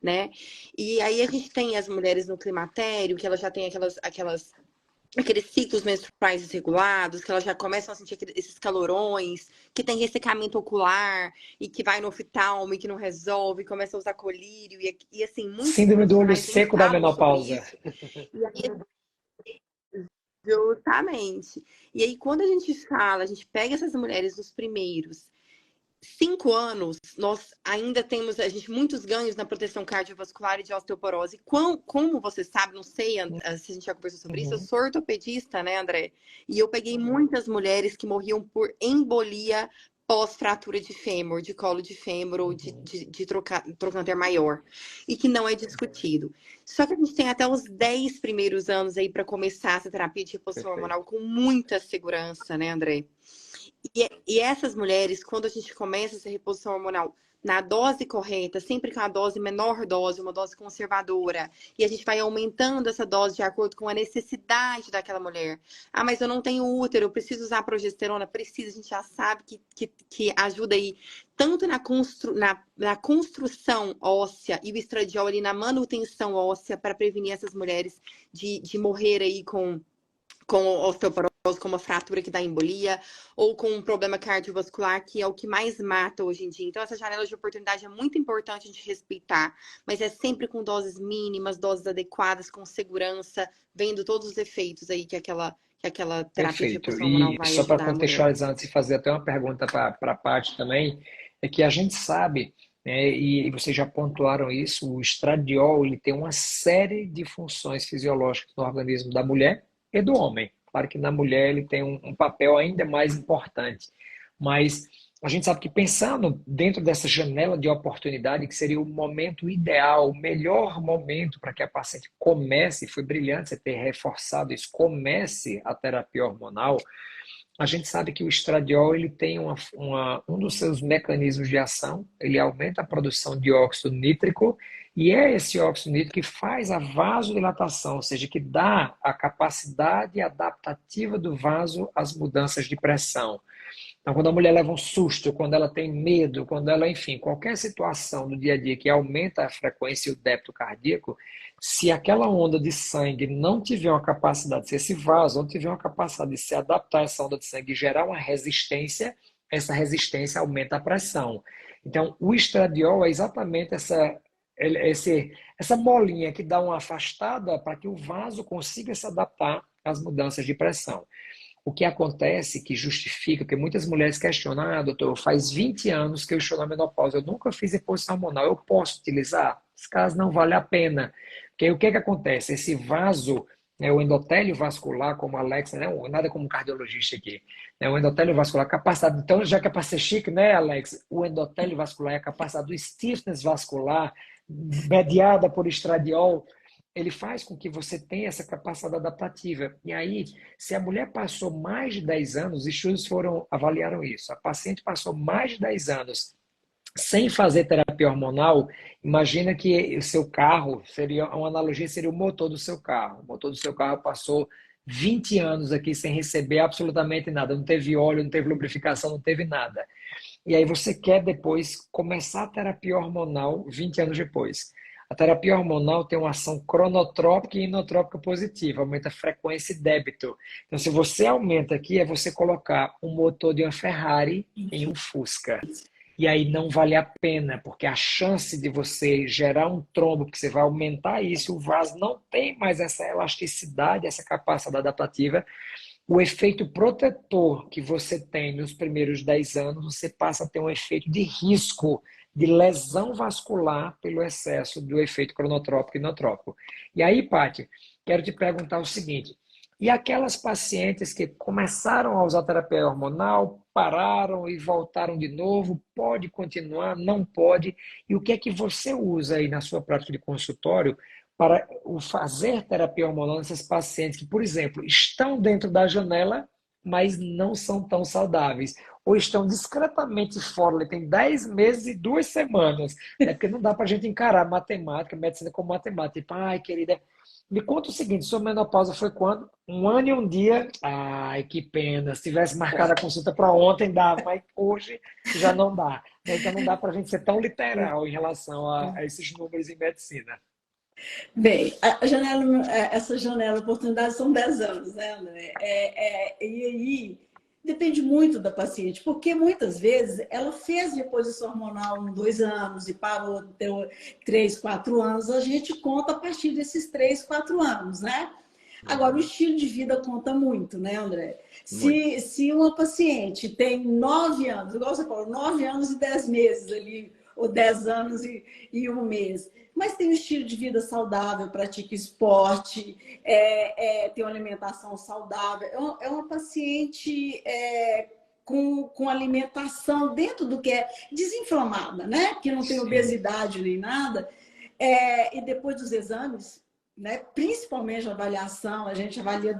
né? E aí a gente tem as mulheres no climatério, que elas já têm aqueles ciclos menstruais desregulados, que elas já começam a sentir esses calorões, que tem ressecamento ocular, e que vai no oftalmo e que não resolve, começa a usar colírio, e assim, muitos Síndrome do olho profissionais nem seco da falam sobre menopausa. isso. E aí, justamente. E aí, quando a gente pega essas mulheres nos primeiros 5 anos, nós ainda temos muitos ganhos na proteção cardiovascular e de osteoporose. Como você sabe, não sei se a gente já conversou sobre isso, eu sou ortopedista, né, André? E eu peguei muitas mulheres que morriam por embolia pós-fratura de fêmur, de colo de fêmur ou de trocânter maior, e que não é discutido. Só que a gente tem até os 10 primeiros anos aí para começar essa terapia de reposição hormonal com muita segurança, né, André? E essas mulheres, quando a gente começa essa reposição hormonal na dose correta, sempre com a dose menor dose, uma dose conservadora, e a gente vai aumentando essa dose de acordo com a necessidade daquela mulher. Ah, mas eu não tenho útero, eu preciso usar progesterona? Precisa, a gente já sabe que ajuda aí tanto na construção óssea e o estradiol ali na manutenção óssea para prevenir essas mulheres de morrer aí com osteoporose, com uma fratura que dá embolia, ou com um problema cardiovascular, que é o que mais mata hoje em dia. Então, essa janela de oportunidade é muito importante a gente respeitar, mas é sempre com doses mínimas, doses adequadas, com segurança, vendo todos os efeitos aí que aquela terapia de reposição hormonal vai só para ajudar a mulher. contextualizar, antes de fazer até uma pergunta para a Paty também, é que a gente sabe, né, e vocês já pontuaram isso, o estradiol ele tem uma série de funções fisiológicas no organismo da mulher e do homem. Claro que na mulher ele tem um papel ainda mais importante, mas a gente sabe que pensando dentro dessa janela de oportunidade, que seria o momento ideal, o melhor momento para que a paciente comece, foi brilhante você ter reforçado isso, comece a terapia hormonal, a gente sabe que o estradiol ele tem um dos seus mecanismos de ação, ele aumenta a produção de óxido nítrico, e é esse óxido nítrico que faz a vasodilatação, ou seja, que dá a capacidade adaptativa do vaso às mudanças de pressão. Então, quando a mulher leva um susto, quando ela tem medo, quando ela, enfim, qualquer situação do dia a dia que aumenta a frequência e o débito cardíaco, se aquela onda de sangue não tiver uma capacidade, se esse vaso não tiver uma capacidade de se adaptar a essa onda de sangue e gerar uma resistência, essa resistência aumenta a pressão. Então, o estradiol é exatamente essa molinha que dá uma afastada para que o vaso consiga se adaptar às mudanças de pressão. O que acontece que justifica, porque muitas mulheres questionam, doutor, faz 20 anos que eu estou na menopausa, eu nunca fiz reposição hormonal, eu posso utilizar? Nesse caso não vale a pena. Porque o que acontece? Esse vaso, né, o endotélio vascular, como a Alexa, né, nada como cardiologista aqui, né, o endotélio vascular, a capacidade, então, já que é para ser chique, né, Alex, o endotélio vascular é a capacidade do stiffness vascular, mediada por estradiol, ele faz com que você tenha essa capacidade adaptativa. E aí, se a mulher passou mais de 10 anos, estudos avaliaram isso, a paciente passou mais de 10 anos sem fazer terapia hormonal, imagina que o seu carro, uma analogia seria o motor do seu carro. O motor do seu carro passou 20 anos aqui sem receber absolutamente nada, não teve óleo, não teve lubrificação, não teve nada. E aí você quer depois começar a terapia hormonal 20 anos depois. A terapia hormonal tem uma ação cronotrópica e inotrópica positiva, aumenta a frequência e débito. Então, se você aumenta aqui, é você colocar um motor de uma Ferrari em um Fusca. E aí não vale a pena, porque a chance de você gerar um trombo, porque você vai aumentar isso, o vaso não tem mais essa elasticidade, essa capacidade adaptativa. O efeito protetor que você tem nos primeiros 10 anos, você passa a ter um efeito de risco de lesão vascular pelo excesso do efeito cronotrópico e inotrópico. E aí, Paty, quero te perguntar o seguinte, e aquelas pacientes que começaram a usar terapia hormonal, pararam e voltaram de novo, pode continuar, não pode? E o que é que você usa aí na sua prática de consultório para fazer terapia hormonal nessas pacientes que, por exemplo, estão dentro da janela, mas não são tão saudáveis? Ou estão discretamente fora, tem 10 meses e 2 semanas. É porque não dá para a gente encarar matemática, medicina como matemática. Tipo, ai, querida, me conta o seguinte, sua menopausa foi quando? 1 ano e 1 dia? Ai, que pena. Se tivesse marcado a consulta para ontem, dava, mas hoje já não dá. Então não dá para a gente ser tão literal em relação a esses números em medicina. Bem, essa janela de oportunidade são 10 anos, né, André? E aí depende muito da paciente, porque muitas vezes ela fez reposição hormonal em 2 anos e parou, deu 3, 4 anos, a gente conta a partir desses 3, 4 anos, né? Agora, o estilo de vida conta muito, né, André? Se uma paciente tem 9 anos, igual você falou, 9 anos e 10 meses ali, ou 10 anos e 1 mês, mas tem um estilo de vida saudável, pratica esporte, tem uma alimentação saudável, é uma paciente com alimentação dentro do que é desinflamada, né? Que não tem obesidade nem nada, e depois dos exames, né? Principalmente a avaliação, a gente avalia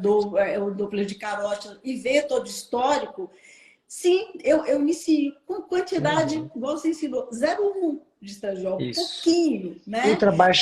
o Doppler de carótida e vê todo o histórico. Sim, eu inicio com quantidade, igual você ensinou, 0,1 de estradiol, pouquinho, né?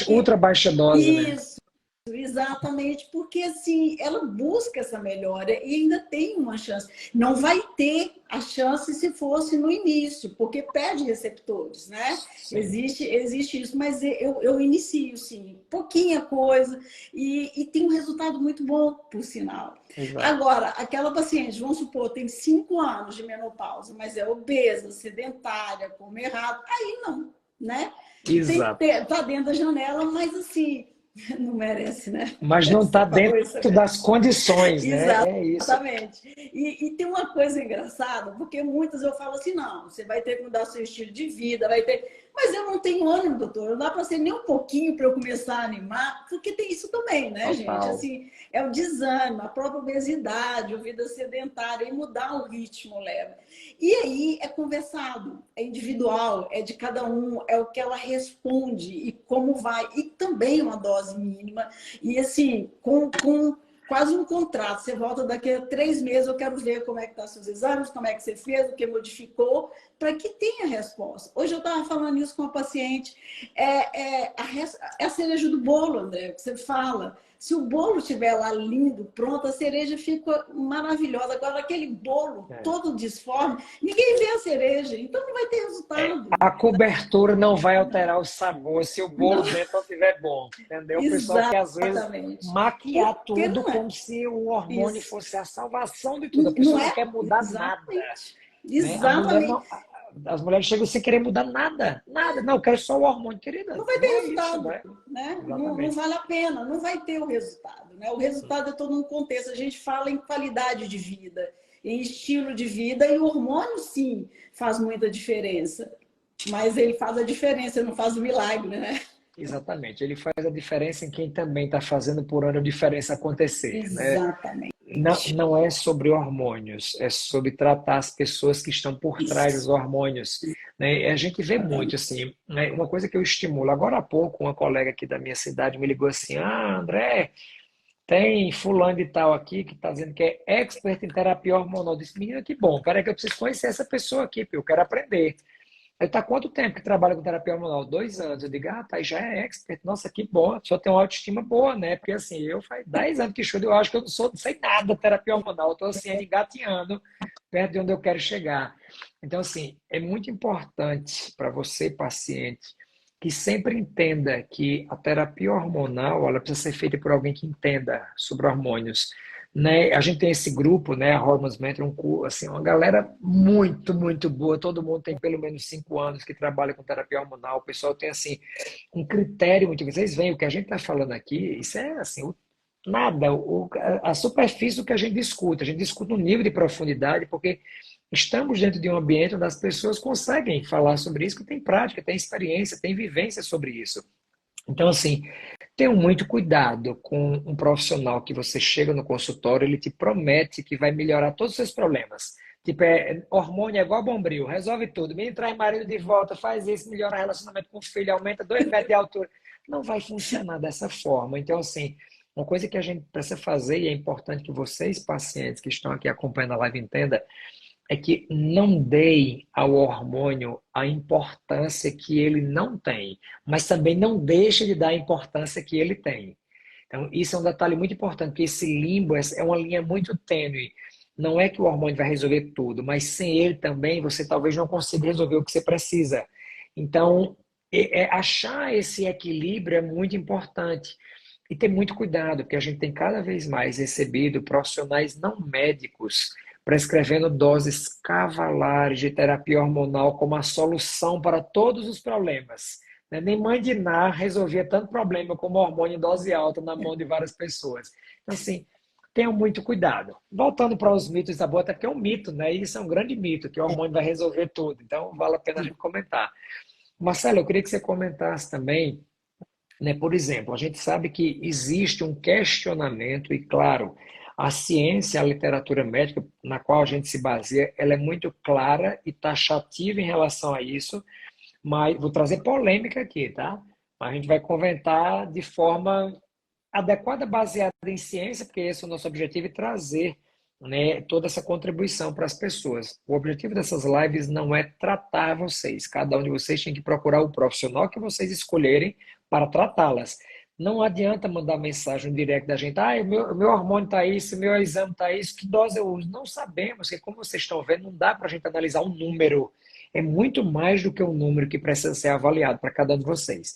Ultra baixa dose, né? Isso, exatamente, porque assim, ela busca essa melhora e ainda tem uma chance. Não vai ter a chance se fosse no início, porque perde receptores, né? Existe isso, mas eu inicio, sim, pouquinha coisa e tem um resultado muito bom, por sinal. Exato. Agora, aquela paciente, vamos supor, tem 5 anos de menopausa, mas é obesa, sedentária, come errado, aí não, né? Exato. Tá dentro da janela, mas assim, não merece, né? Mas não está dentro das condições, né? Exatamente. E tem uma coisa engraçada, porque muitas eu falo assim, não, você vai ter que mudar seu estilo de vida, vai ter... Mas eu não tenho ânimo, doutor. Não dá para ser nem um pouquinho para eu começar a animar, porque tem isso também, né, gente? Assim, é o desânimo, a própria obesidade, a vida sedentária, e mudar o ritmo leva. E aí é conversado, é individual, é de cada um, é o que ela responde e como vai. E também uma dose mínima. E assim, com quase um contrato. Você volta daqui a 3 meses, eu quero ver como é que estão seus exames, como é que você fez, o que modificou, para que tenha resposta. Hoje eu estava falando isso com uma paciente, é a cereja do bolo, André, que você fala. Se o bolo estiver lá lindo, pronto, a cereja fica maravilhosa. Agora, aquele bolo todo disforme, ninguém vê a cereja, então não vai ter resultado. A cobertura não vai alterar o sabor se o bolo dentro não estiver bom, entendeu? O pessoal quer, às vezes, maquiar tudo como se o hormônio fosse a salvação de tudo. A pessoa não quer mudar nada. Exatamente. As mulheres chegam sem querer mudar nada. Nada. Não, eu quero só o hormônio, querida. Não vai ter resultado, né? Não vale a pena, não vai ter o resultado, né? O resultado é todo um contexto. A gente fala em qualidade de vida, em estilo de vida, e o hormônio, sim, faz muita diferença. Mas ele faz a diferença, não faz o milagre, né? Exatamente. Ele faz a diferença em quem também está fazendo por onde a diferença acontecer, né? Exatamente. Não é sobre hormônios, é sobre tratar as pessoas que estão por trás dos Isso. hormônios, né? E a gente vê muito, Exatamente. assim, né? Uma coisa que eu estimulo. Agora há pouco, uma colega aqui da minha cidade me ligou assim, André, tem fulano de tal aqui que está dizendo que é expert em terapia hormonal. Eu disse, menina, que bom, peraí que eu preciso conhecer essa pessoa aqui, porque eu quero aprender. Aí tá quanto tempo que trabalha com terapia hormonal? 2 anos. Eu digo, tá, já é expert. Nossa, que bom. A pessoa tem uma autoestima boa, né? Porque assim, eu faz 10 anos que estudo, eu acho que eu não sei nada de terapia hormonal. Eu tô assim, engatinhando perto de onde eu quero chegar. Então, assim, é muito importante para você, paciente, que sempre entenda que a terapia hormonal, ela precisa ser feita por alguém que entenda sobre hormônios, né? A gente tem esse grupo, né, a Hormones Mentor, assim, uma galera muito, muito boa. Todo mundo tem pelo menos 5 anos que trabalha com terapia hormonal. O pessoal tem assim um critério muito. Vocês veem o que a gente está falando aqui, isso é assim, nada, a superfície do que a gente discute. A gente discute um nível de profundidade, porque estamos dentro de um ambiente onde as pessoas conseguem falar sobre isso, que tem prática, tem experiência, tem vivência sobre isso. Então, assim, tenha muito cuidado com um profissional que você chega no consultório, ele te promete que vai melhorar todos os seus problemas. Tipo, hormônio é igual bombril, resolve tudo. Me traz marido de volta, faz isso, melhora o relacionamento com o filho, aumenta 2 metros de altura. Não vai funcionar dessa forma. Então, assim, uma coisa que a gente precisa fazer, e é importante que vocês, pacientes que estão aqui acompanhando a live, entendam, é que não deem ao hormônio a importância que ele não tem, mas também não deixe de dar a importância que ele tem. Então, isso é um detalhe muito importante, porque esse limbo é uma linha muito tênue. Não é que o hormônio vai resolver tudo, mas sem ele também você talvez não consiga resolver o que você precisa. Então, achar esse equilíbrio é muito importante. E ter muito cuidado, porque a gente tem cada vez mais recebido profissionais não médicos prescrevendo doses cavalares de terapia hormonal como a solução para todos os problemas. Né? Nem mãe de Ná resolvia tanto problema como hormônio em dose alta na mão de várias pessoas. Então, assim, tenham muito cuidado. Voltando para os mitos da boa, até porque é um mito, né? Isso é um grande mito, que o hormônio vai resolver tudo. Então, vale a pena a gente comentar. Marcelo, eu queria que você comentasse também, né? Por exemplo, a gente sabe que existe um questionamento, e claro, a ciência, a literatura médica na qual a gente se baseia, ela é muito clara e taxativa em relação a isso, mas vou trazer polêmica aqui, tá? Mas a gente vai comentar de forma adequada, baseada em ciência, porque esse é o nosso objetivo, e trazer, né, toda essa contribuição para as pessoas. O objetivo dessas lives não é tratar vocês. Cada um de vocês tem que procurar o profissional que vocês escolherem para tratá-las. Não adianta mandar mensagem direta da gente, o meu hormônio está isso, o meu exame está isso, que dose eu uso? Não sabemos, porque como vocês estão vendo, não dá para a gente analisar um número. É muito mais do que um número que precisa ser avaliado para cada um de vocês.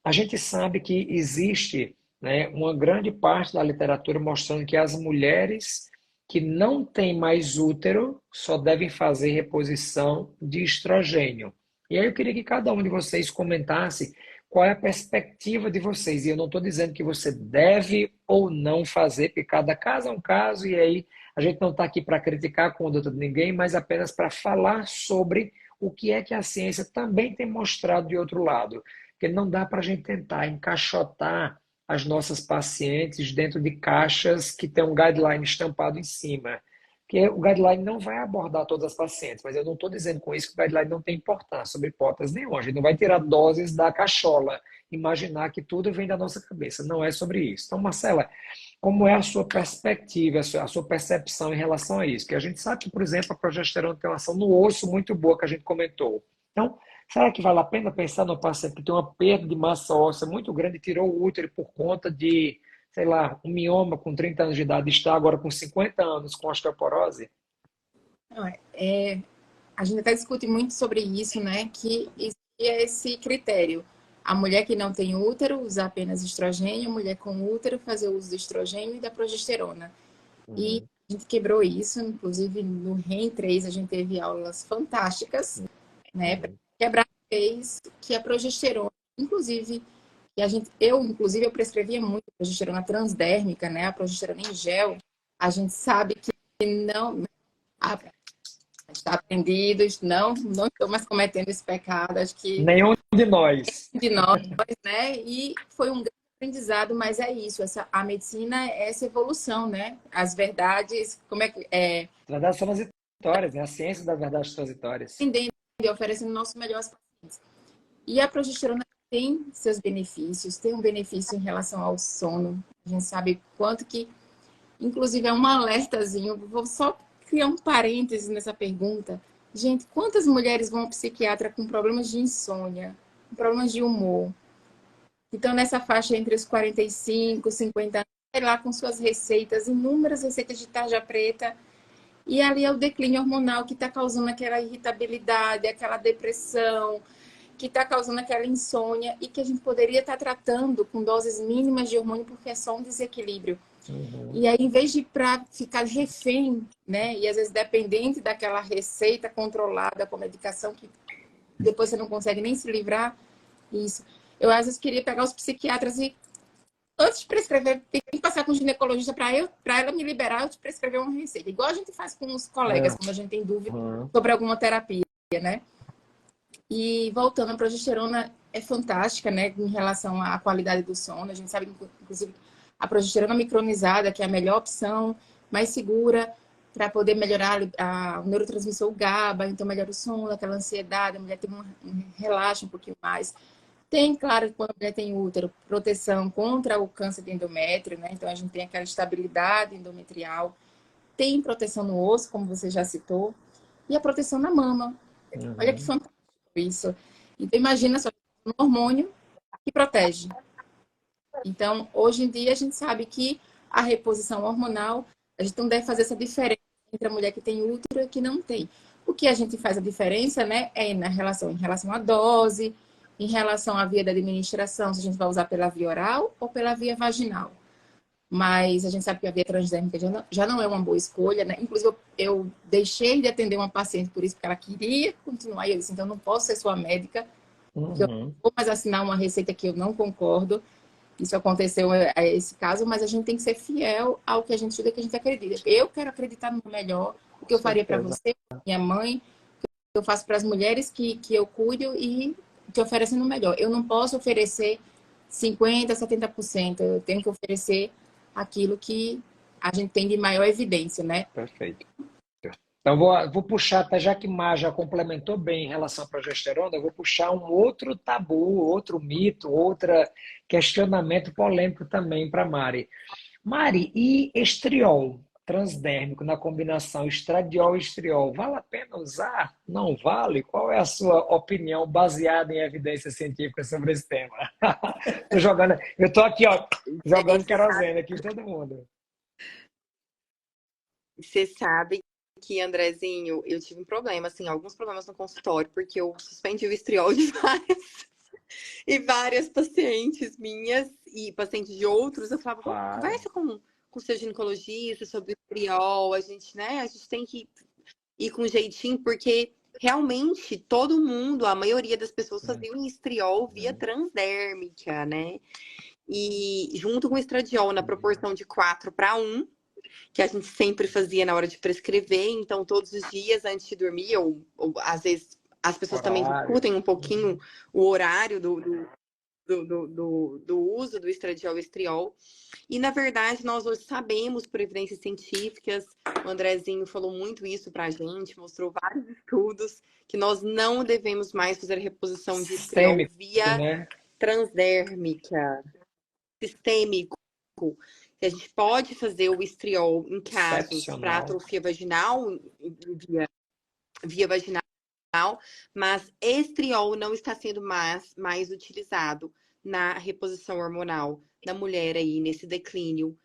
A gente sabe que existe, né, uma grande parte da literatura mostrando que as mulheres que não têm mais útero só devem fazer reposição de estrogênio. E aí eu queria que cada um de vocês comentasse qual é a perspectiva de vocês. E eu não estou dizendo que você deve ou não fazer, porque cada caso é um caso, e aí a gente não está aqui para criticar a conduta de ninguém, mas apenas para falar sobre o que é que a ciência também tem mostrado de outro lado. Porque não dá para a gente tentar encaixotar as nossas pacientes dentro de caixas que tem um guideline estampado em cima. Porque o guideline não vai abordar todas as pacientes, mas eu não estou dizendo com isso que o guideline não tem importância, sobre hipótese nenhuma. A gente não vai tirar doses da cachola, imaginar que tudo vem da nossa cabeça. Não é sobre isso. Então, Marcela, como é a sua perspectiva, a sua percepção em relação a isso? Porque a gente sabe que, por exemplo, a progesterona tem uma ação no osso muito boa que a gente comentou. Então, será que vale a pena pensar no paciente que tem uma perda de massa óssea muito grande e tirou o útero por conta de, sei lá, um mioma com 30 anos de idade, está agora com 50 anos com osteoporose? Não, a gente até discute muito sobre isso, né? Que existe esse critério. A mulher que não tem útero usar apenas estrogênio, a mulher com útero fazer o uso do estrogênio e da progesterona. E Uhum. a gente quebrou isso, inclusive no REM 3 a gente teve aulas fantásticas, né? Para Uhum. quebrar vez que a progesterona, inclusive, eu prescrevia muito progesterona transdérmica, né? A progesterona em gel, a gente sabe que não, a Está aprendido, não estou mais cometendo esse pecado, acho que Nenhum de nós. de nós, né? E foi um grande aprendizado, mas é isso, a medicina é essa evolução, né? As verdades, como é que é, As verdades são transitórias, né? A ciência das verdades transitórias. entendendo e oferecendo o nosso melhor aos pacientes. E a progesterona tem seus benefícios, tem um benefício em relação ao sono. A gente sabe quanto que, inclusive, é um alertazinho. Vou só criar um parêntese nessa pergunta. Gente, quantas mulheres vão ao psiquiatra com problemas de insônia, com problemas de humor? Então, nessa faixa entre os 45, 50 anos, vai lá com suas receitas, inúmeras receitas de tarja preta, e ali é o declínio hormonal que está causando aquela irritabilidade, aquela depressão, que está causando aquela insônia e que a gente poderia estar tratando com doses mínimas de hormônio porque é só um desequilíbrio. E aí, em vez de ficar refém, né, e às vezes dependente daquela receita controlada com medicação que depois você não consegue nem se livrar, isso. Eu às vezes queria pegar os psiquiatras e antes de prescrever, tem que passar com o ginecologista para ela me liberar, eu te prescrever uma receita. Igual a gente faz com os colegas, quando a gente tem dúvida sobre alguma terapia, né? E voltando, a progesterona é fantástica, né, em relação à qualidade do sono. A gente sabe, inclusive, a progesterona micronizada, que é a melhor opção, mais segura, para poder melhorar o neurotransmissor GABA, então melhora o sono, aquela ansiedade, a mulher tem um relaxa um pouquinho mais. Tem, claro, quando a mulher tem útero, proteção contra o câncer de endométrio, né? Então a gente tem aquela estabilidade endometrial. Tem proteção no osso, como você já citou, e a proteção na mama. Olha que fantástico isso. Então imagina só um hormônio que protege. Então, hoje em dia, a gente sabe que a reposição hormonal, a gente não deve fazer essa diferença entre a mulher que tem útero e a que não tem. O que a gente faz a diferença, né, é em relação à dose, em relação à via da administração, se a gente vai usar pela via oral ou pela via vaginal. Mas a gente sabe que a via transdérmica já não é uma boa escolha, né? Inclusive, eu deixei de atender uma paciente por isso, porque ela queria continuar. E eu disse, então, eu não posso ser sua médica, porque eu não vou mais assinar uma receita que eu não concordo. Isso aconteceu esse caso, mas a gente tem que ser fiel ao que a gente estuda, que a gente acredita. Eu quero acreditar no melhor, o que eu faria para você, minha mãe, o que eu faço para as mulheres que eu cuido e te oferecendo o melhor. Eu não posso oferecer 50%, 70%. Eu tenho que oferecer aquilo que a gente tem de maior evidência, né? Perfeito. Então, vou puxar, até já que Mar já complementou bem em relação à progesterona, eu vou puxar um outro tabu, outro mito, outro questionamento polêmico também para Mari. Mari, e estriol transdérmico na combinação estradiol e estriol, vale a pena usar? Não vale? Qual é a sua opinião baseada em evidências científicas sobre esse tema? Eu estou aqui, ó, jogando querosene aqui em todo mundo. Você sabe que, Andrezinho, eu tive um problema, assim, alguns problemas no consultório, porque eu suspendi o estriol de várias pacientes minhas e pacientes de outros. Eu falava, conversa com o seu ginecologista sobre o estriol, a gente tem que ir com jeitinho, porque realmente todo mundo, a maioria das pessoas faziam estriol via transdérmica, né? E junto com o estradiol na proporção de 4:1, que a gente sempre fazia na hora de prescrever, então todos os dias antes de dormir, ou às vezes as pessoas também discutem um pouquinho o horário do uso do estradiol e estriol. E, na verdade, nós hoje sabemos, por evidências científicas, o Andrezinho falou muito isso pra gente, mostrou vários estudos, que nós não devemos mais fazer reposição de estriol via transdérmica, sistêmico. Que a gente pode fazer o estriol em casos para atrofia vaginal, via vaginal, mas estriol não está sendo mais utilizado na reposição hormonal da mulher aí, nesse declínio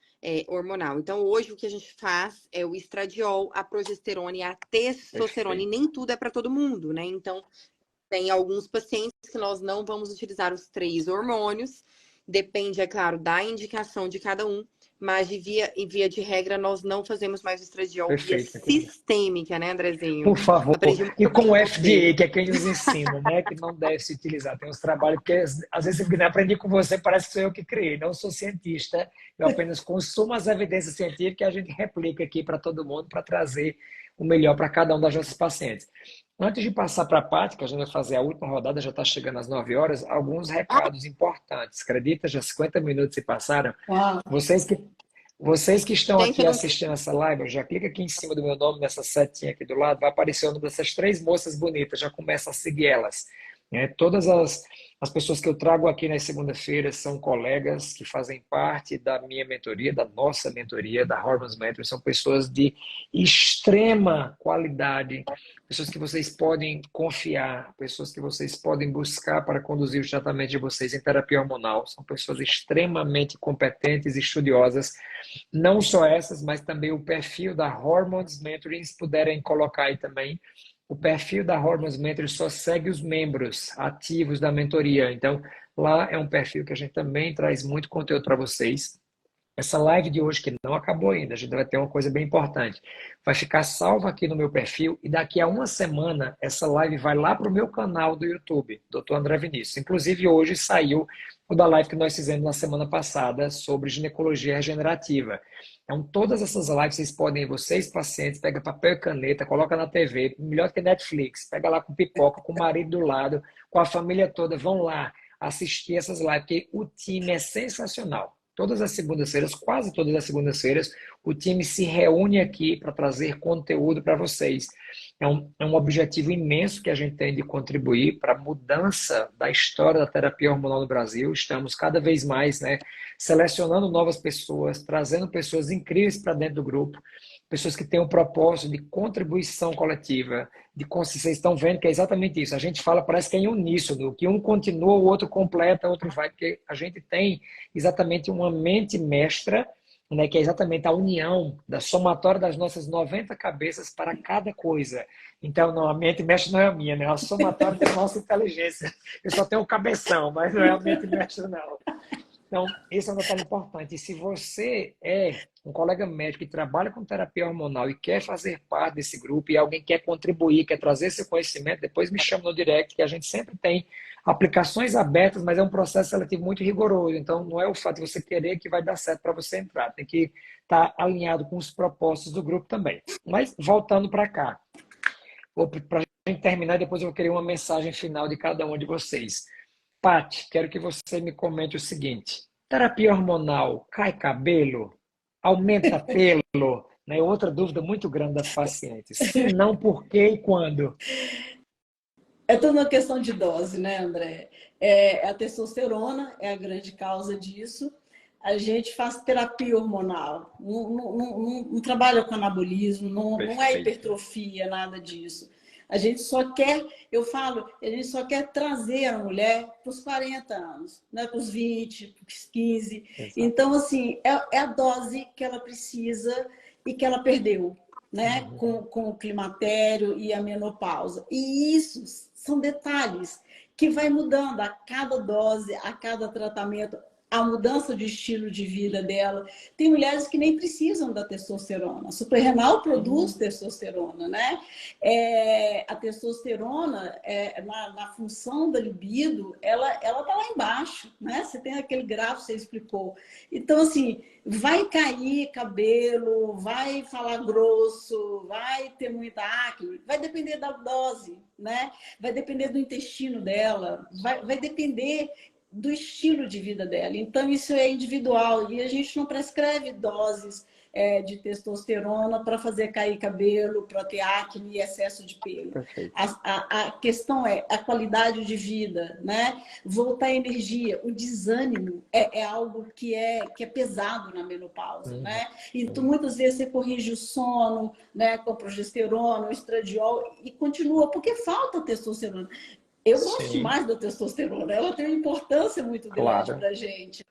hormonal. Então, hoje, o que a gente faz é o estradiol, a progesterona e a testosterona. E nem tudo é para todo mundo, né? Então, tem alguns pacientes que nós não vamos utilizar os 3 hormônios. Depende, é claro, da indicação de cada um. Mas, via de regra, nós não fazemos mais o estradiol via sistêmica, né, Andrezinho? Por favor. E com o FDA, que é quem nos ensina, né? Que não deve se utilizar. Tem uns trabalhos que, às vezes, eu aprendi com você, parece que sou eu que criei. Não sou cientista, eu apenas consumo as evidências científicas e a gente replica aqui para todo mundo para trazer o melhor para cada um das nossas pacientes. Antes de passar para a Paty, que a gente vai fazer a última rodada, já está chegando às 9 horas, alguns recados importantes. Acredita, já 50 minutos se passaram. Uau. Vocês que estão Gente, aqui eu não... assistindo essa live, já clica aqui em cima do meu nome, nessa setinha aqui do lado, vai aparecer o nome dessas 3 moças bonitas, já começa a seguir elas. Todas as pessoas que eu trago aqui nas segunda-feiras são colegas que fazem parte da minha mentoria, da nossa mentoria, da Hormones Mentoring. São pessoas de extrema qualidade, pessoas que vocês podem confiar, pessoas que vocês podem buscar para conduzir o tratamento de vocês em terapia hormonal. São pessoas extremamente competentes e estudiosas. Não só essas, mas também o perfil da Hormones Mentoring, se puderem colocar aí também. O perfil da Hormones Mentoring só segue os membros ativos da mentoria. Então, lá é um perfil que a gente também traz muito conteúdo para vocês. Essa live de hoje, que não acabou ainda, a gente vai ter uma coisa bem importante. Vai ficar salva aqui no meu perfil e daqui a uma semana essa live vai lá para o meu canal do YouTube, Dr. André Vinícius. Inclusive, hoje saiu o da live que nós fizemos na semana passada sobre ginecologia regenerativa. Então, todas essas lives vocês podem, vocês pacientes, pega papel e caneta, coloca na TV, melhor que Netflix, pega lá com pipoca, com o marido do lado, com a família toda, vão lá assistir essas lives, porque o time é sensacional. Todas as segundas-feiras, quase todas as segundas-feiras, o time se reúne aqui para trazer conteúdo para vocês. É um objetivo imenso que a gente tem de contribuir para a mudança da história da terapia hormonal no Brasil. Estamos cada vez mais, selecionando novas pessoas, trazendo pessoas incríveis para dentro do grupo, pessoas que têm um propósito de contribuição coletiva, vocês estão vendo que é exatamente isso. A gente fala, parece que é em uníssono, que um continua, o outro completa, o outro vai, porque a gente tem exatamente uma mente mestra, que é exatamente a união da somatória das nossas 90 cabeças para cada coisa. Então, não, a mente mestra não é a minha, é a somatória da nossa inteligência. Eu só tenho o cabeção, mas não é a mente mestra, não. Então, esse é um detalhe importante. E se você é um colega médico que trabalha com terapia hormonal e quer fazer parte desse grupo e alguém quer contribuir, quer trazer esse conhecimento, depois me chama no direct, que a gente sempre tem aplicações abertas, mas é um processo seletivo muito rigoroso. Então, não é o fato de você querer que vai dar certo para você entrar. Tem que estar alinhado com os propósitos do grupo também. Mas, voltando para cá, para a gente terminar, depois eu vou querer uma mensagem final de cada um de vocês. Paty, quero que você me comente o seguinte: terapia hormonal cai cabelo? Aumenta pelo? Outra dúvida muito grande das pacientes. Se não, por quê e quando? É tudo uma questão de dose, né, André? A testosterona é a grande causa disso. A gente faz terapia hormonal, não trabalha com anabolismo, não é hipertrofia, nada disso. A gente só quer, eu falo, a gente só quer trazer a mulher para os 40 anos, para os 20, para os 15. Exato. Então, assim, é a dose que ela precisa e que ela perdeu, com o climatério e a menopausa. E isso são detalhes que vai mudando a cada dose, a cada tratamento, a mudança de estilo de vida dela. Tem mulheres que nem precisam da testosterona. A suprarrenal produz testosterona, a testosterona, na função da libido, ela tá lá embaixo, Você tem aquele gráfico, você explicou. Então, assim, vai cair cabelo, vai falar grosso, vai ter muita acne, vai depender da dose, Vai depender do intestino dela, vai depender do estilo de vida dela. Então, isso é individual e a gente não prescreve doses de testosterona para fazer cair cabelo, para ter acne e excesso de pelo. A questão é a qualidade de vida, voltar à energia. O desânimo é algo que é pesado na menopausa, Então, muitas vezes você corrige o sono, com a progesterona, o estradiol e continua, porque falta testosterona. Eu gosto mais da testosterona, ela tem uma importância muito grande para a gente,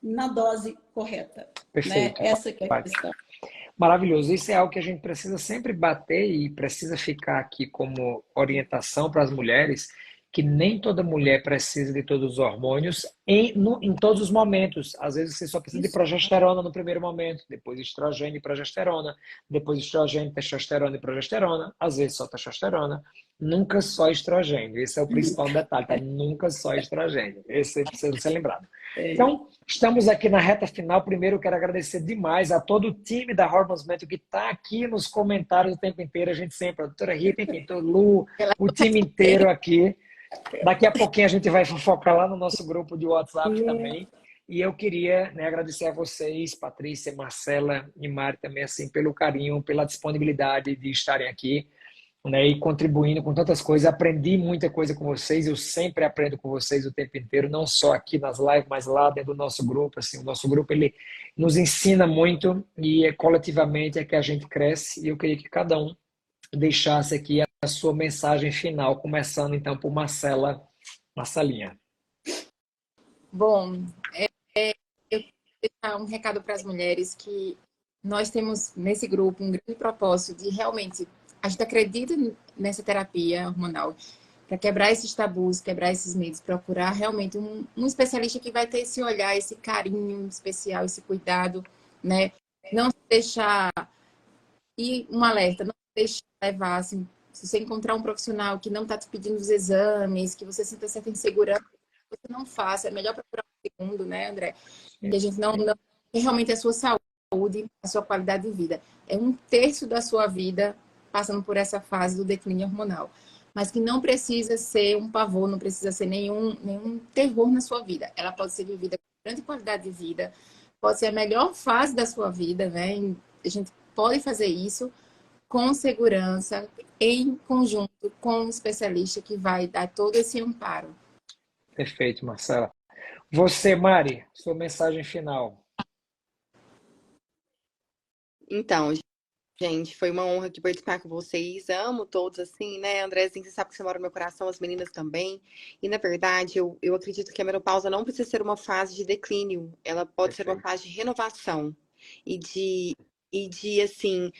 na dose correta. Perfeito. Essa que é a questão. Maravilhoso. Isso é algo que a gente precisa sempre bater e precisa ficar aqui como orientação para as mulheres, que nem toda mulher precisa de todos os hormônios em todos os momentos. Às vezes você só precisa de progesterona no primeiro momento, depois estrogênio e progesterona, depois estrogênio, testosterona e progesterona, às vezes só testosterona, nunca só estrogênio. Esse é o principal detalhe, tá? Nunca só estrogênio. Esse precisa ser lembrado. Então, estamos aqui na reta final. Primeiro, eu quero agradecer demais a todo o time da Hormones Mentor que está aqui nos comentários o tempo inteiro. A gente sempre, a doutora Rita, enfim, o Lu, o time inteiro aqui. Daqui a pouquinho a gente vai fofocar lá no nosso grupo de WhatsApp também. E eu queria, né, agradecer a vocês, Patrícia, Marcela e Mari também, assim, pelo carinho, pela disponibilidade de estarem aqui, né, e contribuindo com tantas coisas. Aprendi muita coisa com vocês, eu sempre aprendo com vocês o tempo inteiro, não só aqui nas lives, mas lá dentro do nosso grupo. Assim, o nosso grupo, ele nos ensina muito e coletivamente é que a gente cresce, e eu queria que cada um deixasse aqui a sua mensagem final, começando então por Marcelinha. Bom, eu quero deixar um recado para as mulheres que nós temos nesse grupo um grande propósito de realmente, a gente acredita nessa terapia hormonal para quebrar esses tabus, quebrar esses medos, procurar realmente um especialista que vai ter esse olhar, esse carinho especial, esse cuidado, né? Não se deixar, e um alerta, não se deixar levar, assim, se você encontrar um profissional que não está te pedindo os exames, que você sinta certa insegurança, você não faça. É melhor procurar um segundo, né, André? Que a gente não realmente a sua saúde, a sua qualidade de vida. É 1/3 da sua vida passando por essa fase do declínio hormonal. Mas que não precisa ser um pavor, não precisa ser nenhum terror na sua vida. Ela pode ser vivida com grande qualidade de vida, pode ser a melhor fase da sua vida, né? A gente pode fazer isso com segurança, em conjunto com um especialista que vai dar todo esse amparo. Perfeito, Marcela. Você, Mari, sua mensagem final. Então, gente, foi uma honra aqui participar com vocês. Amo todos, assim, né, Andrezinho? Você sabe que você mora no meu coração, as meninas também. E, na verdade, eu acredito que a menopausa não precisa ser uma fase de declínio. Ela pode ser uma fase de renovação. E de assim,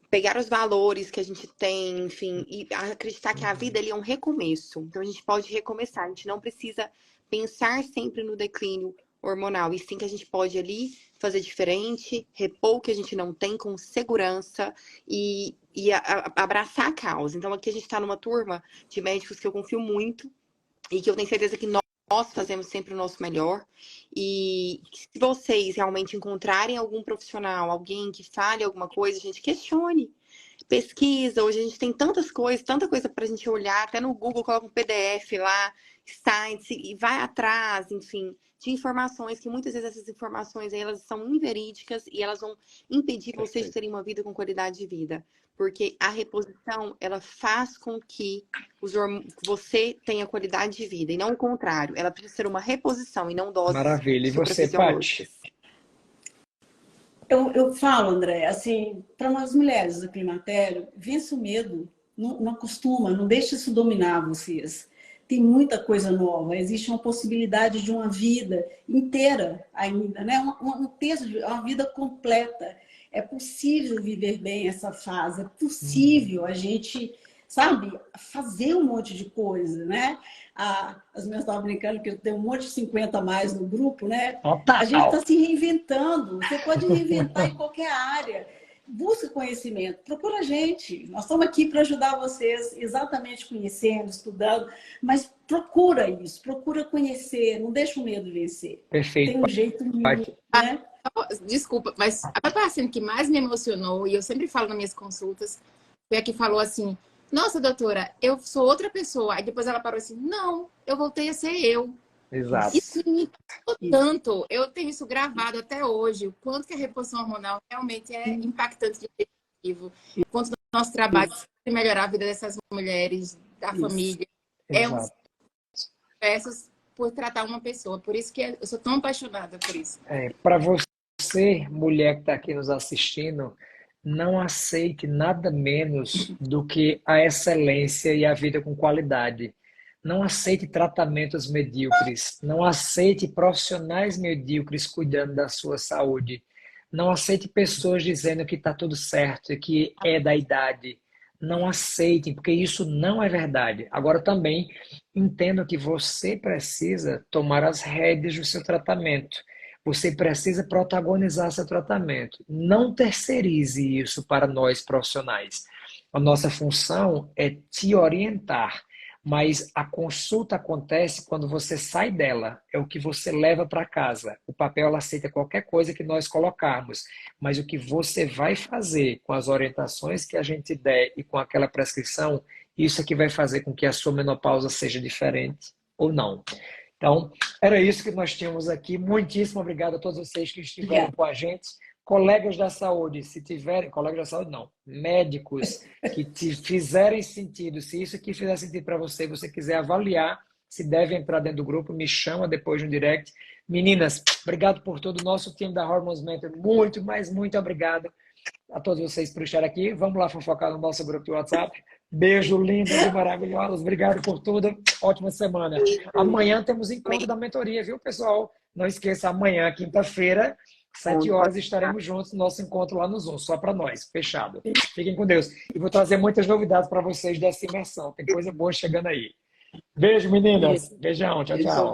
pegar os valores que a gente tem, enfim, e acreditar que a vida ali é um recomeço. Então, a gente pode recomeçar. A gente não precisa pensar sempre no declínio hormonal, e sim que a gente pode ali fazer diferente, repor o que a gente não tem com segurança e abraçar a causa. Então, aqui a gente está numa turma de médicos que eu confio muito e que eu tenho certeza que nós fazemos sempre o nosso melhor. E se vocês realmente encontrarem algum profissional, alguém que fale alguma coisa, gente, questione. Pesquisa, hoje a gente tem tantas coisas, tanta coisa para a gente olhar, até no Google coloca um PDF lá, sites, e vai atrás, enfim, de informações, que muitas vezes essas informações aí, elas são inverídicas e elas vão impedir vocês de terem uma vida com qualidade de vida. Porque a reposição, ela faz com que você tenha qualidade de vida, e não o contrário. Ela precisa ser uma reposição e não doses. Maravilha. E você, Paty? Eu falo, André, assim, para nós mulheres do climatério, vença o medo, não acostuma, não deixe isso dominar vocês. Tem muita coisa nova, existe uma possibilidade de uma vida inteira ainda, né? Uma vida completa. É possível viver bem essa fase, é possível a gente, sabe, fazer um monte de coisa, né? As minhas estavam brincando que eu tenho um monte de 50 a mais no grupo, né? Total. A gente está se reinventando, você pode reinventar em qualquer área. Busca conhecimento, procura a gente. Nós estamos aqui para ajudar vocês, exatamente conhecendo, estudando, mas procura isso, procura conhecer, não deixa o medo vencer. Perfeito. Tem um jeito mínimo, né? Desculpa, mas a paciente que mais me emocionou, e eu sempre falo nas minhas consultas, foi a que falou assim: nossa, doutora, eu sou outra pessoa. Aí depois ela parou assim: não, eu voltei a ser eu. Exato. Isso me impactou tanto. Eu tenho isso gravado até hoje. O quanto que a reposição hormonal realmente é impactante de positivo. O quanto o nosso trabalho de melhorar a vida dessas mulheres, da família. É um sucesso por tratar uma pessoa. Por isso que eu sou tão apaixonada por isso. Para você, mulher que está aqui nos assistindo, não aceite nada menos do que a excelência e a vida com qualidade. Não aceite tratamentos medíocres. Não aceite profissionais medíocres cuidando da sua saúde. Não aceite pessoas dizendo que está tudo certo e que é da idade. Não aceitem, porque isso não é verdade. Agora também entendo que você precisa tomar as rédeas do seu tratamento. Você precisa protagonizar seu tratamento. Não terceirize isso para nós profissionais. A nossa função é te orientar, mas a consulta acontece quando você sai dela. É o que você leva para casa. O papel ela aceita qualquer coisa que nós colocarmos, mas o que você vai fazer com as orientações que a gente der e com aquela prescrição, isso é que vai fazer com que a sua menopausa seja diferente ou não. Então, era isso que nós tínhamos aqui. Muitíssimo obrigado a todos vocês que estiveram com a gente. Colegas da saúde, se tiverem, colegas da saúde não, médicos que te fizerem sentido, se isso aqui fizer sentido para você, você quiser avaliar, se deve entrar dentro do grupo, me chama depois no direct. Meninas, obrigado por tudo. Nosso time da Hormones Mentor, muito, mas muito obrigado a todos vocês por estar aqui. Vamos lá fofocar no nosso grupo de WhatsApp. Beijo lindo e maravilhoso. Obrigado por tudo. Ótima semana. Amanhã temos encontro da mentoria, viu, pessoal? Não esqueça, amanhã, quinta-feira, 7 horas, estaremos juntos no nosso encontro lá no Zoom, só para nós, fechado. Fiquem com Deus. E vou trazer muitas novidades para vocês dessa imersão. Tem coisa boa chegando aí. Beijo, meninas. Beijão. Tchau, tchau.